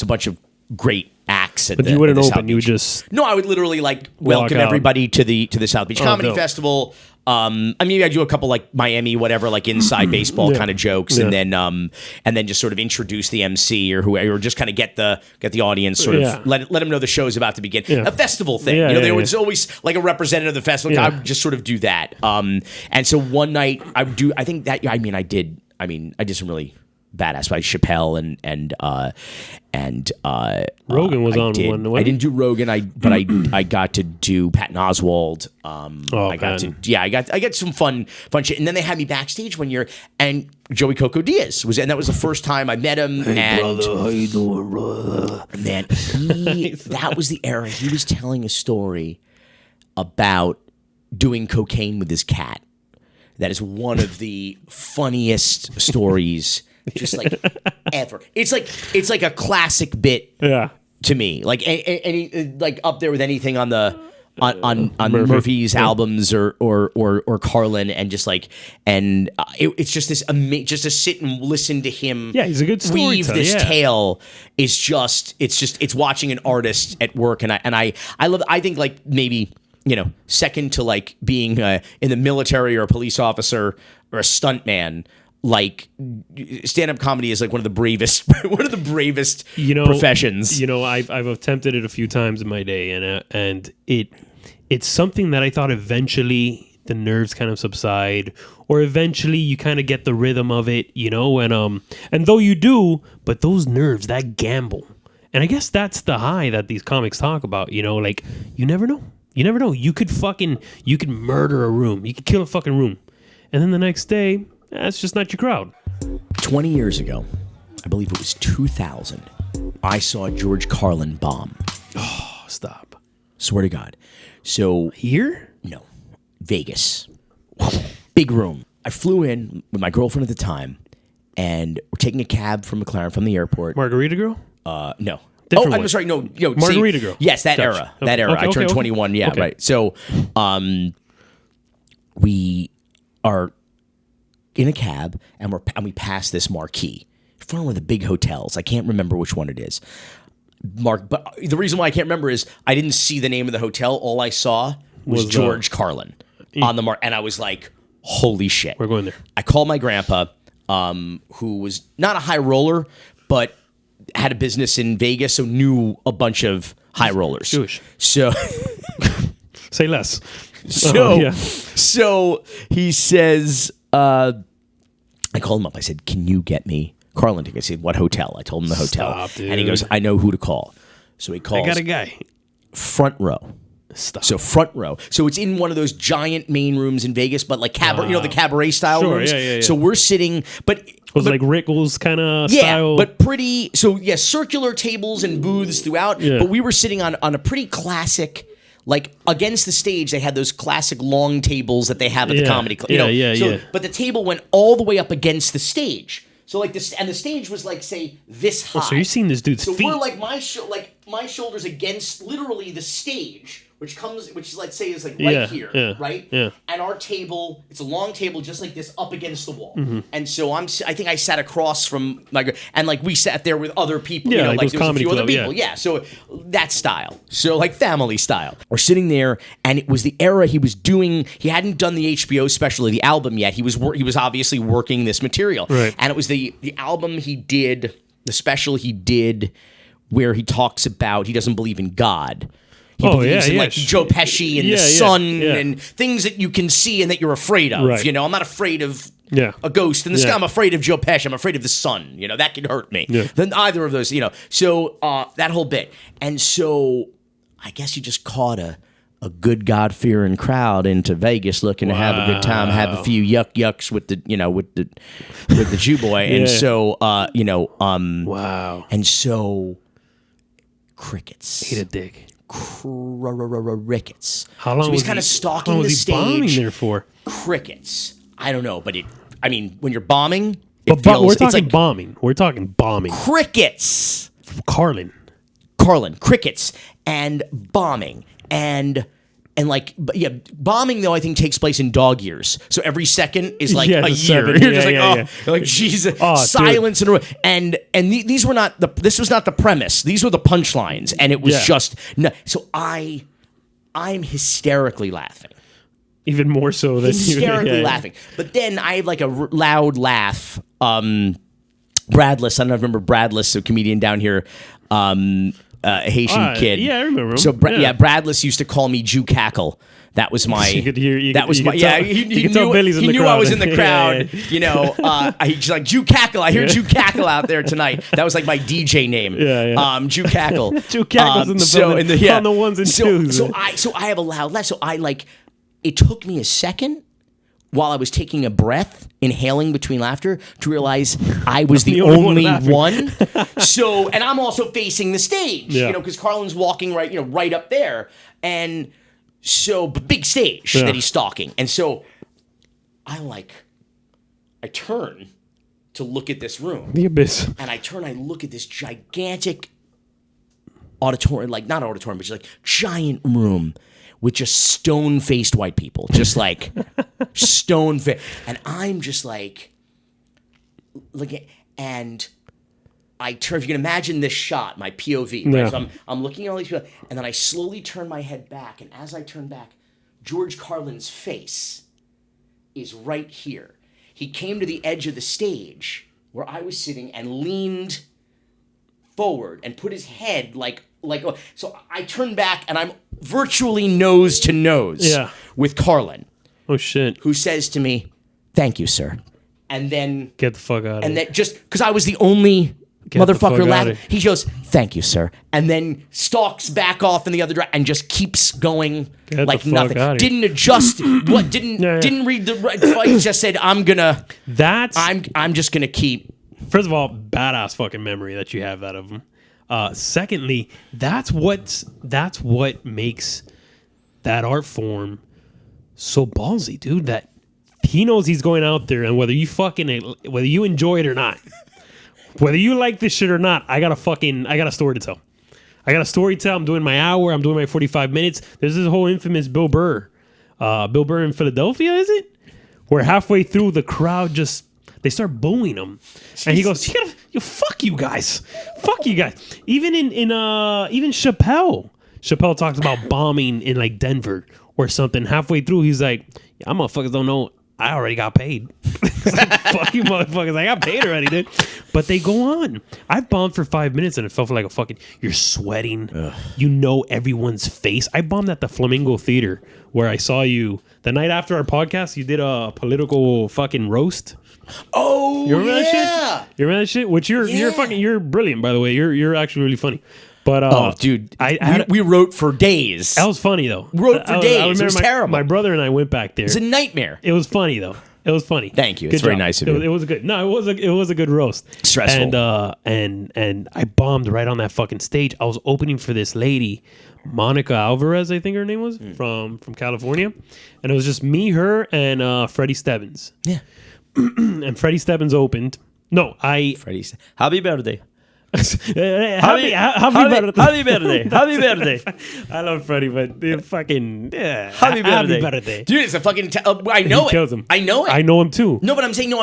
a bunch of great acts at you wouldn't open, South you would Beach. just No, I would literally like welcome everybody to the South Beach Comedy Festival. I do a couple like Miami, whatever, like inside baseball kind of jokes, and then just sort of introduce the MC or whoever, or just kind of get the audience sort of let them know the show is about to begin. A festival thing, it's always like a representative of the festival. I would just sort of do that. And so one night I did some really badass by Chappelle and Rogan was on did, one. I didn't do Rogan. But I got to do Patton Oswalt. I got some fun shit. And then they had me backstage one year, and Joey Coco Diaz was, and that was the first time I met him. Hey, brother, how you doing, brother? Man, that was the era. He was telling a story about doing cocaine with his cat. That is one of the funniest stories. Just like ever. It's like a classic bit to me. Like any like up there with anything on the on Murphy's albums or Carlin, and just like it's just this just to sit and listen to him. Yeah, he's a good storyteller. Weave this tale is just it's watching an artist at work, and I love. I think like maybe, you know, second to like being in the military or a police officer or a stuntman. Like stand-up comedy is like one of the bravest professions. You know, I've attempted it a few times in my day, and it's something that I thought eventually the nerves kind of subside, or eventually you kind of get the rhythm of it, you know, and though you do, but those nerves, that gamble, and I guess that's the high that these comics talk about. You know, like you never know. You could murder a room, you could kill a fucking room, and then the next day. That's just not your crowd. 20 years ago, I believe it was 2000, I saw George Carlin bomb. Oh, stop. Swear to God. So here? No. Vegas. Big room. I flew in with my girlfriend at the time, and we're taking a cab from McLaren from the airport. Margarita Girl? No. Different I'm sorry. No. Margarita Girl. Yes, that Gotcha. era. That era. Okay, I turned okay. 21. Yeah, okay. right. So, we are in a cab, and we pass this marquee in front of one of the big hotels. I can't remember which one it is. But the reason why I can't remember is I didn't see the name of the hotel. All I saw was George Carlin on the mark, and I was like, "Holy shit, we're going there." I called my grandpa, who was not a high roller, but had a business in Vegas, so knew a bunch of high rollers. Jewish. So say less. So he says. I called him up. I said, "Can you get me Carlin tickets?" He said, "What hotel?" I told him the hotel. Stop, dude. And he goes, "I know who to call." So he calls. I got a guy. Front row. Stop. So front row. So it's in one of those giant main rooms in Vegas, but like the cabaret style rooms. Yeah. So we're sitting, but was like Rickles kind of style. But pretty. So circular tables and booths throughout. Yeah. But we were sitting on a pretty classic. Like against the stage, they had those classic long tables that they have at the comedy club. But the table went all the way up against the stage. So like this, and the stage was like say this high. Oh, so you're seeing this dude's feet. So we're like my shoulders against literally the stage, which let's say is like right here, right? Yeah. And our table, it's a long table just like this up against the wall. Mm-hmm. And so I think I sat across from and like we sat there with other people. Yeah, like there was a few other club, people. Yeah. So that style. So like family style. We're sitting there, and it was the era he was doing. He hadn't done the HBO special of the album yet. He was obviously working this material. Right. And it was the album he did, the special he did where he talks about he doesn't believe in God. He believes in like Joe Pesci and the sun and things that you can see and that you're afraid of. Right. You know, I'm not afraid of a ghost in the sky. I'm afraid of Joe Pesci. I'm afraid of the sun. You know, that could hurt me. Yeah. Then either of those, you know. So that whole bit. And so I guess you just caught a good God-fearing crowd into Vegas looking to have a good time, have a few yucks with the Jew boy. And so wow. And so crickets. Ate a dick. Crickets. How long so was he's kind of stalking how long the was he bombing stage. there for? Crickets. I don't know, but when you're bombing, We're talking bombing. We're talking bombing. Crickets. Carlin, crickets, and bombing, and bombing though I think takes place in dog years. So every second is like a year. You're just like Jesus, silence and these were not this was not the premise. These were the punchlines, and it was just no. So I'm hysterically laughing. Even more so than hysterically laughing. But then I have like a loud laugh. Bradless, I don't know if you remember Bradless, a comedian down here. A Haitian kid. Yeah, I remember him. So Bradless used to call me Jew Cackle That was my. You could hear. That was my. Yeah, he knew. Billy's in He the knew crowd. I was in the crowd. Yeah. You know, he's like Jew Cackle. I hear Jew Cackle out there tonight. That was like my DJ name. Yeah. Jew Cackle. Jew Cackle's in the building. On the ones and twos. So I have a loud laugh. So I like. It took me a second while I was taking a breath, inhaling between laughter, to realize I was the only one. So, and I'm also facing the stage, you know, because Carlin's walking right up there, and so big stage that he's stalking, and so I turn to look at this room, the abyss, and I look at this gigantic auditorium, like not auditorium, but just like giant room. With just stone-faced white people, just like stone-faced, and I'm just like, and I turn. If you can imagine this shot, my POV, right? Yeah. So I'm looking at all these people, and then I slowly turn my head back, and as I turn back, George Carlin's face is right here. He came to the edge of the stage where I was sitting and leaned forward and put his head like so I turn back and I'm virtually nose to nose with Carlin. Oh shit. Who says to me, "Thank you, sir." And then get the fuck out of here. And then just because I was the only motherfucker laughing, he goes, "Thank you, sir." And then stalks back off in the other direction and just keeps going like nothing. Didn't adjust. Didn't read the right fight. Just said, I'm just gonna keep. First of all, badass fucking memory that you have that of him. Secondly, that's what makes that art form so ballsy, dude. That he knows he's going out there, and whether you enjoy it or not, whether you like this shit or not, I got a story to tell. I'm doing my hour. I'm doing my 45 minutes. There's this whole infamous Bill Burr in Philadelphia, is it? Where halfway through the crowd they start booing him, and he goes, "Fuck you guys, fuck you guys." Even even Chappelle talks about bombing in like Denver or something. Halfway through, he's like, "Y'all motherfuckers don't know, I already got paid." It's like, fuck you motherfuckers, I got paid already, dude. But they go on. I bombed for 5 minutes and it felt like you're sweating. Ugh. You know everyone's face. I bombed at the Flamingo Theater where I saw you the night after our podcast. You did a political fucking roast. Oh, you remember that shit? You remember that shit? Which you're brilliant, by the way. You're actually really funny. But dude, we wrote for days. That was funny though. Wrote for days. It was terrible. My brother and I went back there. It's a nightmare. It was funny though. It was funny. Thank you. It's very nice of you. It was good. No, it was a good roast. Stressful. And I bombed right on that fucking stage. I was opening for this lady, Monica Alvarez, I think her name was, from California, and it was just me, her, and Freddie Stebbins. Yeah. And Freddie Stebbins opened. No, Freddie's happy birthday. Happy birthday. I love Freddie, but fucking happy birthday. Dude, it's a fucking I know it. Kills him. I know it. I know him too. No, but I'm saying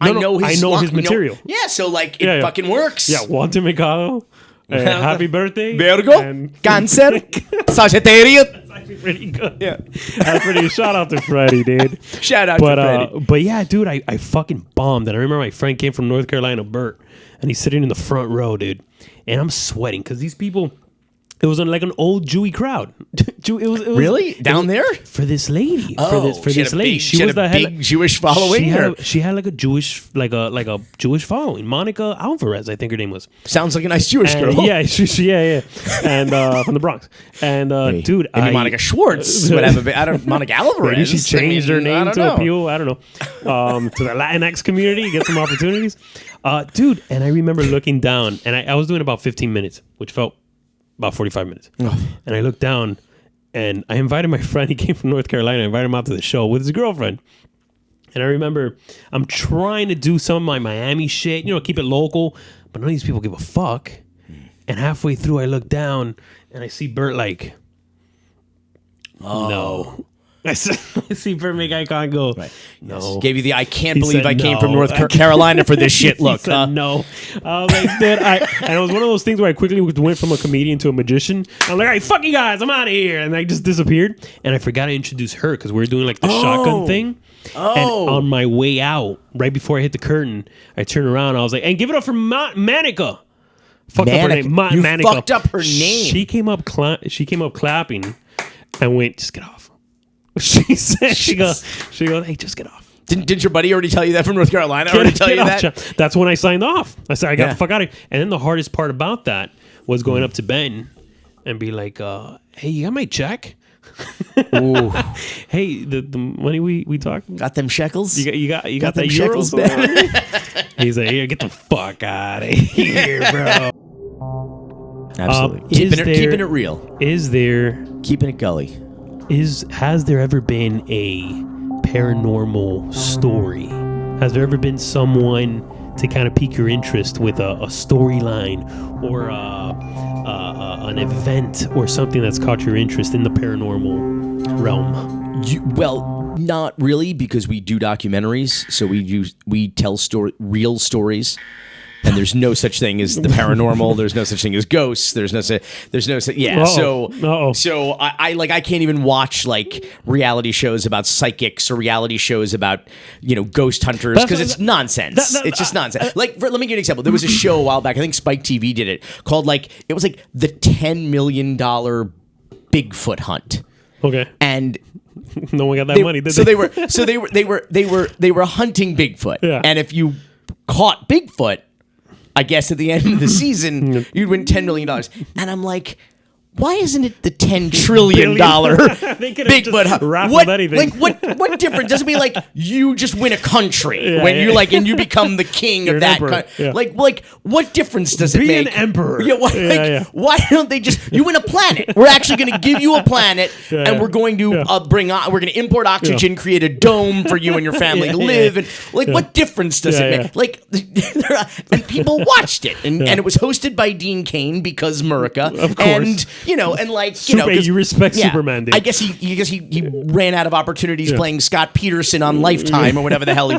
I know his material. Yeah, so like it fucking works. Yeah, Walter Mercado. Happy birthday. Virgo. Cáncer. Sagittarius. That's actually pretty good. Yeah. That's pretty. Shout out to Freddie, dude. Shout out to Freddie. But yeah, dude, I fucking bombed. And I remember my friend came from North Carolina, Bert, and he's sitting in the front row, dude. And I'm sweating because these people, it was like an old Jewy crowd. It was really down there for this lady. For this lady, she was the big Jewish following. She had like a Jewish following. Monica Alvarez, I think her name was. Sounds like a nice Jewish girl. Yeah, yeah, and from the Bronx. And dude, maybe Monica Schwartz would have I don't. Monica Alvarez. Maybe she changed her name to appeal. I don't know. To the Latinx community, get some opportunities. Dude, and I remember looking down, and I was doing about 15 minutes, which felt about 45 minutes. And I looked down, and I invited my friend. He came from North Carolina. I invited him out to the show with his girlfriend. And I remember I'm trying to do some of my Miami shit, keep it local, but none of these people give a fuck. And halfway through, I look down, and I see Bert like, no. I see Bert make eye contact, go, no. Yes. Gave you the I can't believe I came from North Carolina for this shit look. No. I was like, dude, and it was one of those things where I quickly went from a comedian to a magician. I'm like, all right, fuck you guys, I'm out of here. And I just disappeared. And I forgot to introduce her because we were doing like the shotgun thing. And on my way out, right before I hit the curtain, I turned around. I was like, and give it up for Manica. Fucked up her name. Manica. Fucked up her name. She came up clapping and went, just get off. She said, she goes, hey, just get off. Did your buddy already tell you that from North Carolina? Already tell you that? Chuck. That's when I signed off. I said, I got the fuck out of here. And then the hardest part about that was going up to Ben and be like, hey, you got my check? Ooh. Hey, the money we talked. Got them shekels? You got them that shekels, euros, man? He's like, here, get the fuck out of here, bro. Absolutely. Keeping it real. Is there... Keeping it gully. Has there ever been a paranormal story? Has there ever been someone to kind of pique your interest with a storyline or an event or something that's caught your interest in the paranormal realm? Well, not really, because we do documentaries, so we tell real stories. And there's no such thing as the paranormal. There's no such thing as ghosts. There's no such. Yeah. So I can't even watch like reality shows about psychics or reality shows about ghost hunters because it's nonsense. It's just nonsense. Let me give you an example. There was a show a while back. I think Spike TV did it called it was like the $10 million Bigfoot hunt. Okay. And no one got that money. Did so they? they were hunting Bigfoot. Yeah. And if you caught Bigfoot, I guess at the end of the season, you'd win $10 million. And I'm like, why isn't it the $10 trillion Bigfoot hunt? Anything. What difference? Does it mean like you just win a country and you become the king of that country? Yeah. Like what difference does it Be make? an emperor. Yeah, why don't they just you win a planet? We're actually going to give you a planet and we're going to we're going to import oxygen, create a dome for you and your family to live and what difference does it make? Like and people watched it and it was hosted by Dean Cain because America. Of course. And you respect Superman, dude. I guess he ran out of opportunities playing Scott Peterson on Lifetime or whatever the hell he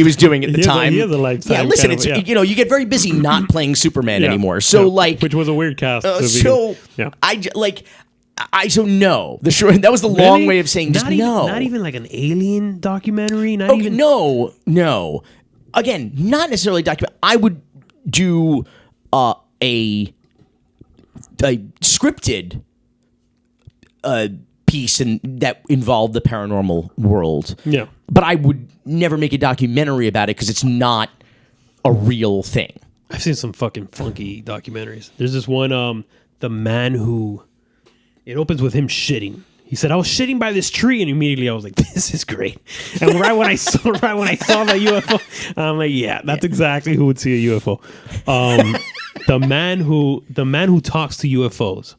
was doing at the time. He has a Lifetime. Yeah, listen, you get very busy not playing Superman anymore. So which was a weird cast. no. That was the long way of saying just no. Not even like an alien documentary. No. Again, not necessarily documentary. I would do a scripted piece that involved the paranormal world. Yeah. But I would never make a documentary about it because it's not a real thing. I've seen some fucking funky documentaries. There's this one, the man who, it opens with him shitting. He said, I was shitting by this tree, and immediately I was like, this is great. And right when I saw that UFO, I'm like, yeah, that's exactly who would see a UFO. The man who talks to UFOs.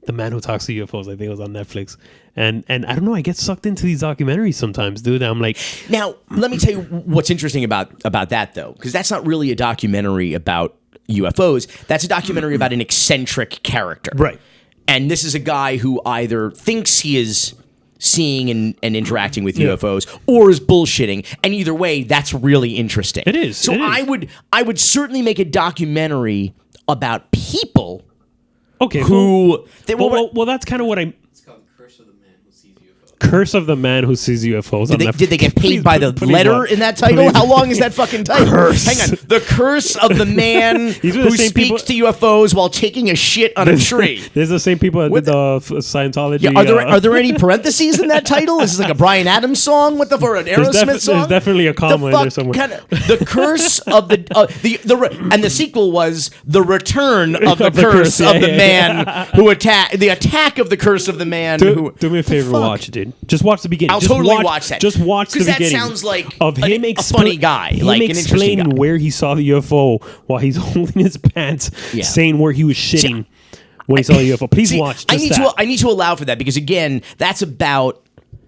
The man who talks to UFOs, I think it was on Netflix. And I don't know, I get sucked into these documentaries sometimes, dude. I'm like, now let me tell you what's interesting about that though, because that's not really a documentary about UFOs. That's a documentary about an eccentric character. Right. And this is a guy who either thinks he is seeing and interacting with UFOs or is bullshitting. And either way, that's really interesting. It is. So I would certainly make a documentary about people who... Well, that's kind of what I'm... It's called Curse of the Man Who Sees UFOs. Curse of the Man Who Sees UFOs. Did they get paid by the letter in that title? How long is that fucking title? Curse. Hang on. The Curse of the Man Who Speaks to UFOs While Taking a Shit on a Tree. There's the same people that did the Scientology. Yeah, are there any parentheses in that title? Is this like a Bryan Adams song? What the for an Aerosmith song? There's definitely a comma in there somewhere. The Curse of and the sequel was The Return of the Curse of the Man Who Attacked. The Attack of the Curse of the Man Who. Do me a favor, watch it, dude. Just watch the beginning. I'll totally watch that. Just watch the beginning. Because that sounds like of him a funny guy, him like an interesting guy. Explaining where he saw the UFO while he's holding his pants, saying where he was shitting when he saw the UFO. Please watch. I need to allow for that because again, that's about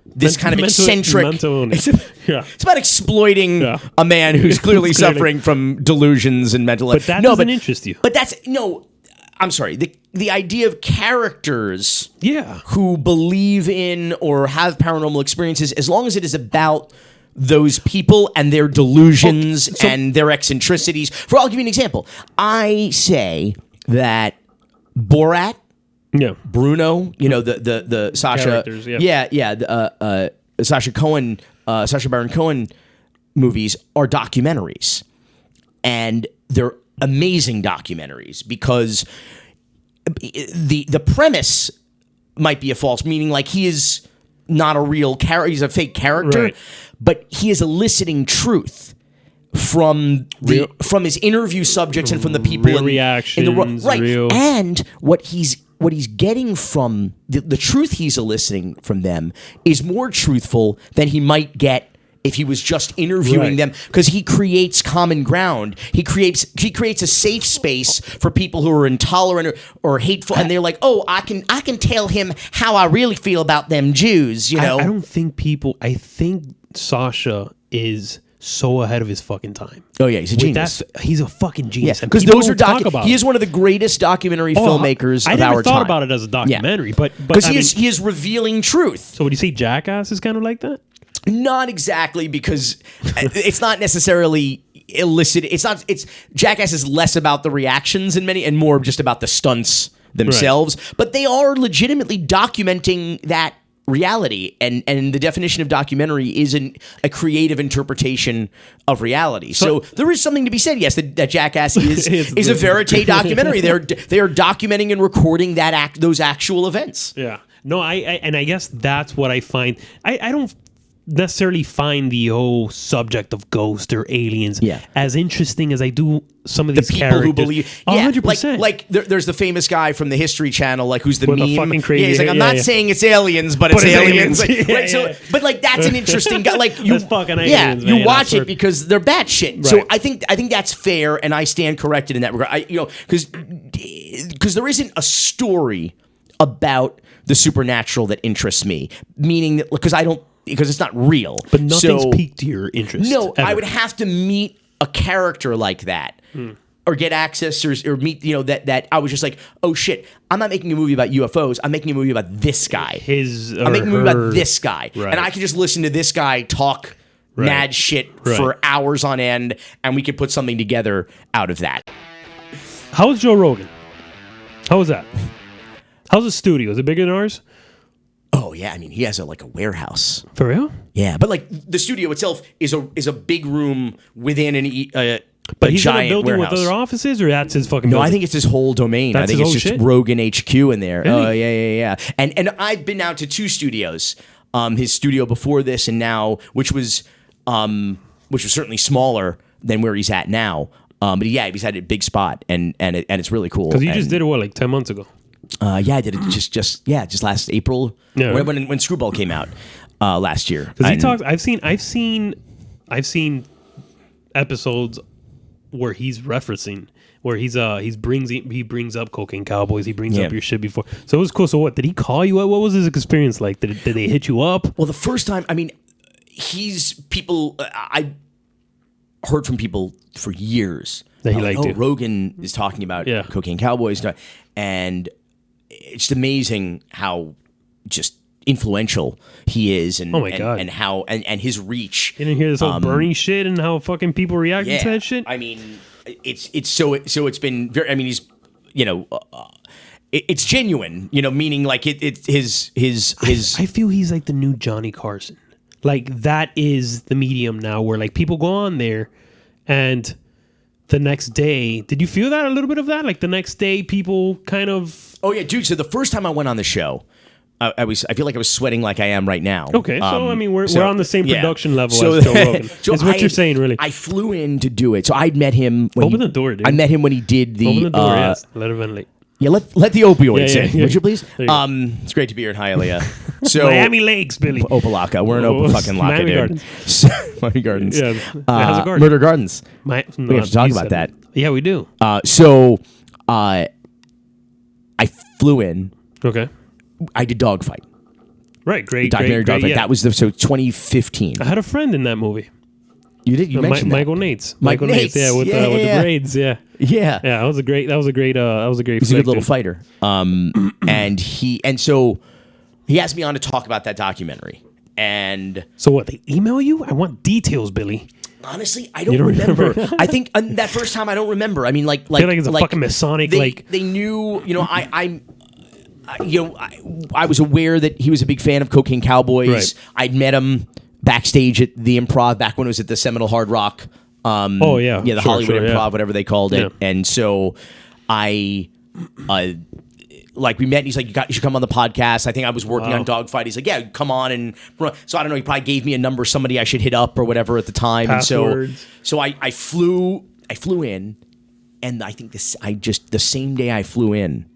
this kind of eccentric. It's about exploiting a man who's clearly suffering from delusions and mental. But that doesn't interest you. But that's I'm sorry. The idea of characters who believe in or have paranormal experiences, as long as it is about those people and their delusions and their eccentricities. I'll give you an example. I say that Borat, Bruno, the Sasha, Sacha Baron Cohen movies are documentaries, and they're amazing documentaries because the premise might be a false, meaning like he is not a real character. He's a fake character, Right. but he is eliciting truth from his interview subjects and from the people Real in reactions, the world. Right. real- And what he's getting from the truth he's eliciting from them is more truthful than he might get if he was just interviewing Right. them, because he creates common ground. He creates a safe space for people who are intolerant or hateful, and they're like, "Oh, I can tell him how I really feel about them Jews." You know, I don't think people. I think Sasha is so ahead of his fucking time. oh yeah, he's a With genius. he's a fucking genius. And Because people those are don't talk about he it. is one of the greatest documentary Oh, filmmakers I of never our thought time. about it as a documentary, but Because I he is revealing truth. So would you say Jackass is kind of like that? Not exactly, because it's not necessarily illicit. It's Jackass is less about the reactions and more just about the stunts themselves. But they are legitimately documenting that reality, and the definition of documentary isn't a creative interpretation of reality. So there is something to be said. Yes, that Jackass is a verite documentary. They are documenting and recording those actual events. Yeah. No, I guess that's what I find. I don't necessarily find the whole subject of ghosts or aliens as interesting as I do some of these people characters. who believe, 100%. like there's the famous guy from the History Channel, like who's the With the meme. fucking crazy he's like, I'm hair, not yeah. saying it's aliens, but it's aliens. Like, Yeah, right, so, yeah. but like that's an interesting guy. Like you, That's fucking aliens, you man. watch That's it because they're batshit. Right. So I think that's fair, and I stand corrected in that regard. Because there isn't a story about the supernatural that interests me, meaning that because it's not real. But nothing's So- piqued your interest. no, I ever. would have to meet a character like that. Or get access or meet, that I was just like, oh shit, I'm not making a movie about UFOs. I'm making a movie about this guy. I'm making a movie about this guy. Right. And I can just listen to this guy talk mad shit for hours on end, and we could put something together out of that. How was Joe Rogan? How was that? How's the studio? Is it bigger than ours? Oh yeah, I mean, he has a warehouse. For real? Yeah, but like the studio itself is a big room within But a he's in a giant building warehouse. with other offices, or that's his fucking No, building? I think it's his whole domain. That's I think his it's whole just shit? Rogan HQ in there. Really? Oh, yeah. And I've been out to 2 studios. His studio before this and now, which was certainly smaller than where he's at now. But yeah, he's had a big spot, and it's really cool. Because you just did it, what, like 10 months ago? Yeah, I did it just last April. Yeah. When Screwball came out last year. Because he And- talks. I've seen episodes where he's referencing, where he brings up Cocaine Cowboys. He brings up your shit before. So it was cool. So what, did he call you? What was his experience like? Did they hit you up? Well, the first time, I mean, I heard from people for years That he liked you. Rogan is talking about Cocaine Cowboys, and it's amazing how just influential he is, and Oh my God. and how and his reach. You didn't hear this whole Bernie shit and how fucking people reacting to that shit? I mean, it's been very. I mean, he's it's genuine, meaning like it's his. I feel he's like the new Johnny Carson. Like that is the medium now, where like people go on there, and the next day, did you feel that a little bit of that? Like the next day, people kind of. Oh yeah, dude. So the first time I went on the show, I feel like I was sweating like I am right now. Okay, so I mean we're on the same production level So- as Joe Rogan. so Is what you're saying, really? I flew in to do it. So I'd met him when Open the door, dude. I met him when he did the Open the door, yes. Let it ventilate. Yeah, let the opioids in, yeah. would you please? There you go. It's great to be here in Hialeah. So Miami Lakes, Billy. Opalaka. We're in Oh, fucking Laka, Miami dude. Gardens. So, Miami Gardens. Yeah, it has a garden. Murder Gardens. No, We have to talk you about said that. it. Yeah, we do. So I flew in. Okay. I did Dogfight. Right, great. Documentary great, Dogfight. yeah. That was 2015. I had a friend in that movie. You did. You mentioned that. Michael Nates. Mike Michael Nates. Yeah, with the braids. Yeah. Yeah. Yeah, that was a great. He's a good little fighter. And so he asked me on to talk about that documentary. And So what? They email you? I want details, Billy. honestly, I don't don't remember. remember? I think that first time I don't remember. I mean, like I feel like it's a fucking Masonic. they knew. I was aware that he was a big fan of Cocaine Cowboys. Right. I'd met him backstage at the Improv back when it was at the Seminole Hard Rock. The Hollywood Improv, whatever they called it. Yeah. And so I like we met and he's like, you should come on the podcast. I think I was working on Dogfight. He's like, yeah, come on. And so I don't know, he probably gave me a number, somebody I should hit up or whatever at the time. Passwords. And so I flew in, and I think the same day I flew in,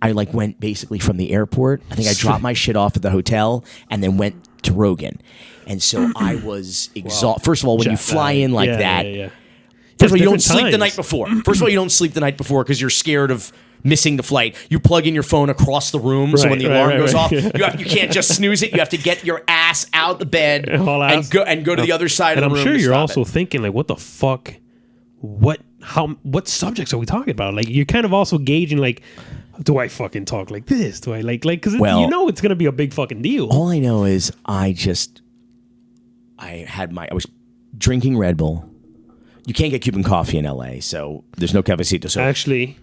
I like went basically from the airport. I think I dropped my shit off at the hotel and then went to Rogan. And so I was exhausted. First of all, when you fly in like that, first of all, you don't sleep the night before. First of all, you don't sleep the night before because you're scared of missing the flight. You plug in your phone across the room, so when the alarm goes off, you can't just snooze it. You have to get your ass out the bed and go to the other side of the room. And I'm sure you're also thinking, like, what the fuck? What subjects are we talking about? Like, you're kind of also gauging, like, do I fucking talk like this? Do I like because it's gonna be a big fucking deal. All I know is I was drinking Red Bull. You can't get Cuban coffee in LA, so there's no cafecito. So actually,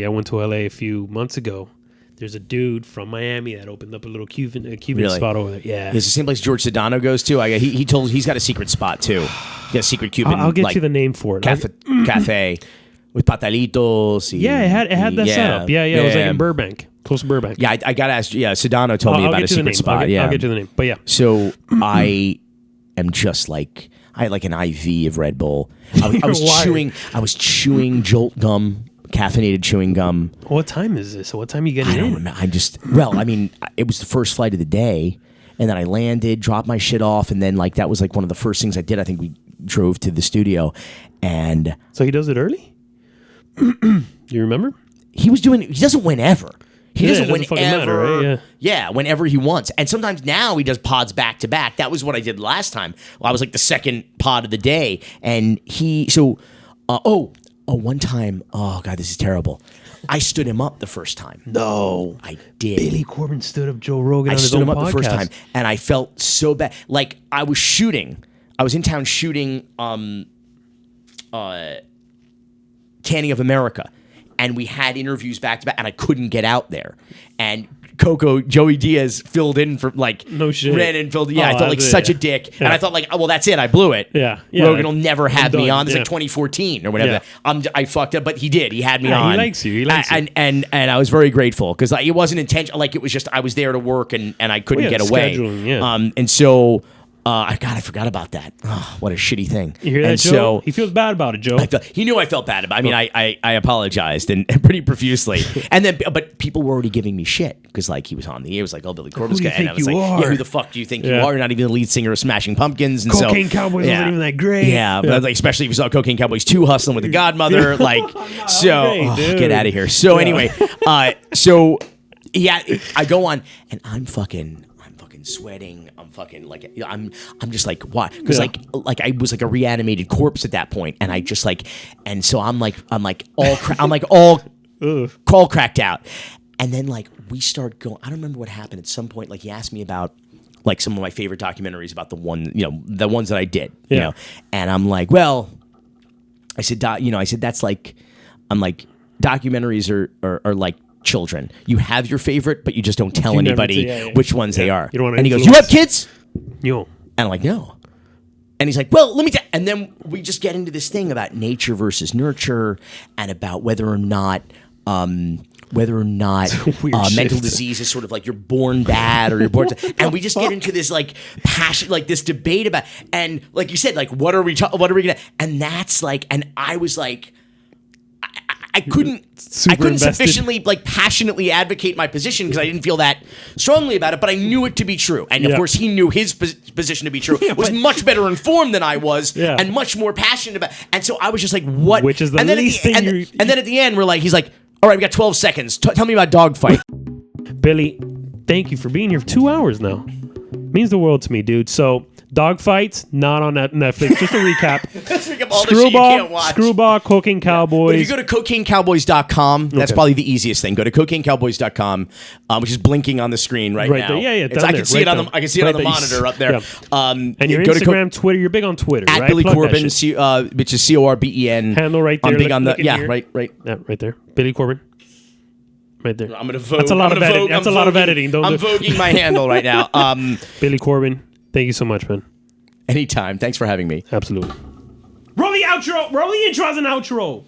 I went to LA a few months ago. There's a dude from Miami that opened up a little Cuban spot over there. Yeah, it's the same place George Sedano goes to. He's got a secret spot too. He got a secret Cuban. I'll get you the name for it. Cafe with patalitos. Yeah, it had that setup. Yeah. It was like in Burbank, close to Burbank. Yeah, I got to ask. Yeah, Sedano told me about a secret spot. I'll get you the name. But yeah, so I am just like. I had like an IV of Red Bull. I was chewing Jolt gum, caffeinated chewing gum. What time is this? What time are you getting in? I don't remember. It was the first flight of the day, and then I landed, dropped my shit off, and then like that was like one of the first things I did. I think we drove to the studio, and so he does it early. Do you remember? He does it whenever. He doesn't whenever. Matter, right? Yeah, whenever he wants. And sometimes now he does pods back to back. That was what I did last time. I was like the second pod of the day. And one time, oh God, this is terrible. I stood him up the first time. No. I did. Billy Corben stood up Joe Rogan on his own podcast. I stood him up the first time. And I felt so bad. Like I was in town shooting Tanning of America. And we had interviews back to back, and I couldn't get out there. And Joey Diaz filled in for like no shit. Ran and filled. Yeah, I felt like such a dick, and I thought like, oh well, that's it. I blew it. Yeah. Rogan will never have me on. It's like 2014 or whatever. Yeah. I fucked up, but he did. He had me on. He likes you. And I was very grateful because it wasn't intentional. Like it was just I was there to work and I couldn't get away. And so. I forgot about that. Oh, what a shitty thing. You hear that, Joe? So, he feels bad about it, Joe. He knew I felt bad about it. I mean, I apologized and pretty profusely. But people were already giving me shit because like he was on the air. It was like, oh, Billy Corben's guy. And I was like, yeah, who the fuck do you think you are? You're not even the lead singer of Smashing Pumpkins. And Cocaine Cowboys wasn't even that great. Yeah, but like, especially if you saw Cocaine Cowboys 2 hustling with the Godmother. Like, get out of here. So anyway, I go on and I'm fucking sweating. I'm fucking like I'm just like why? Because like I was like a reanimated corpse at that point, and I just like and so I'm all cracked out, and then like we start going. I don't remember what happened at some point. Like he asked me about like some of my favorite documentaries about the ones that I did, you know, and I'm like, well, I said that's like I'm like documentaries are like children. You have your favorite, but you just don't tell anybody which ones they are. And he goes, "You have kids?" No. And I'm like, "No." And he's like, "Well, let me tell." And then we just get into this thing about nature versus nurture, and about whether or not mental disease is sort of like you're born bad or you're born. And we just get into this like passion, like this debate about, and like you said, like what are we gonna? And that's like, and I was like. I couldn't sufficiently like passionately advocate my position because I didn't feel that strongly about it, but I knew it to be true. And of course he knew his position to be true. Was much better informed than I was and much more passionate about. And so I was just like, what? Which is the least thing. And then at the end, he's like, all right, we got 12 seconds. Tell me about Dogfight. Billy, thank you for being here for 2 hours now. Means the world to me, dude. So Dogfights, not on Netflix. Just a recap. Let's recap all the shit you can't watch. Screwball, Cocaine Cowboys. If you go to cocainecowboys.com, that's probably the easiest thing. Go to cocainecowboys.com, which is blinking on the screen right now. There. Yeah, I can see it on the monitor up there. Yeah. And your Instagram, Twitter. You're big on Twitter, at right? Billy Corben, which is Corben. Handle right there. I'm big on the right. Yeah, right there. Billy Corben. Right there. I'm gonna vote. That's a lot of editing. That's a lot of editing. I'm voguing my handle right now. Billy Corben. Thank you so much, man. Anytime. Thanks for having me. Absolutely. Roll the outro. Roll the intro as an outro.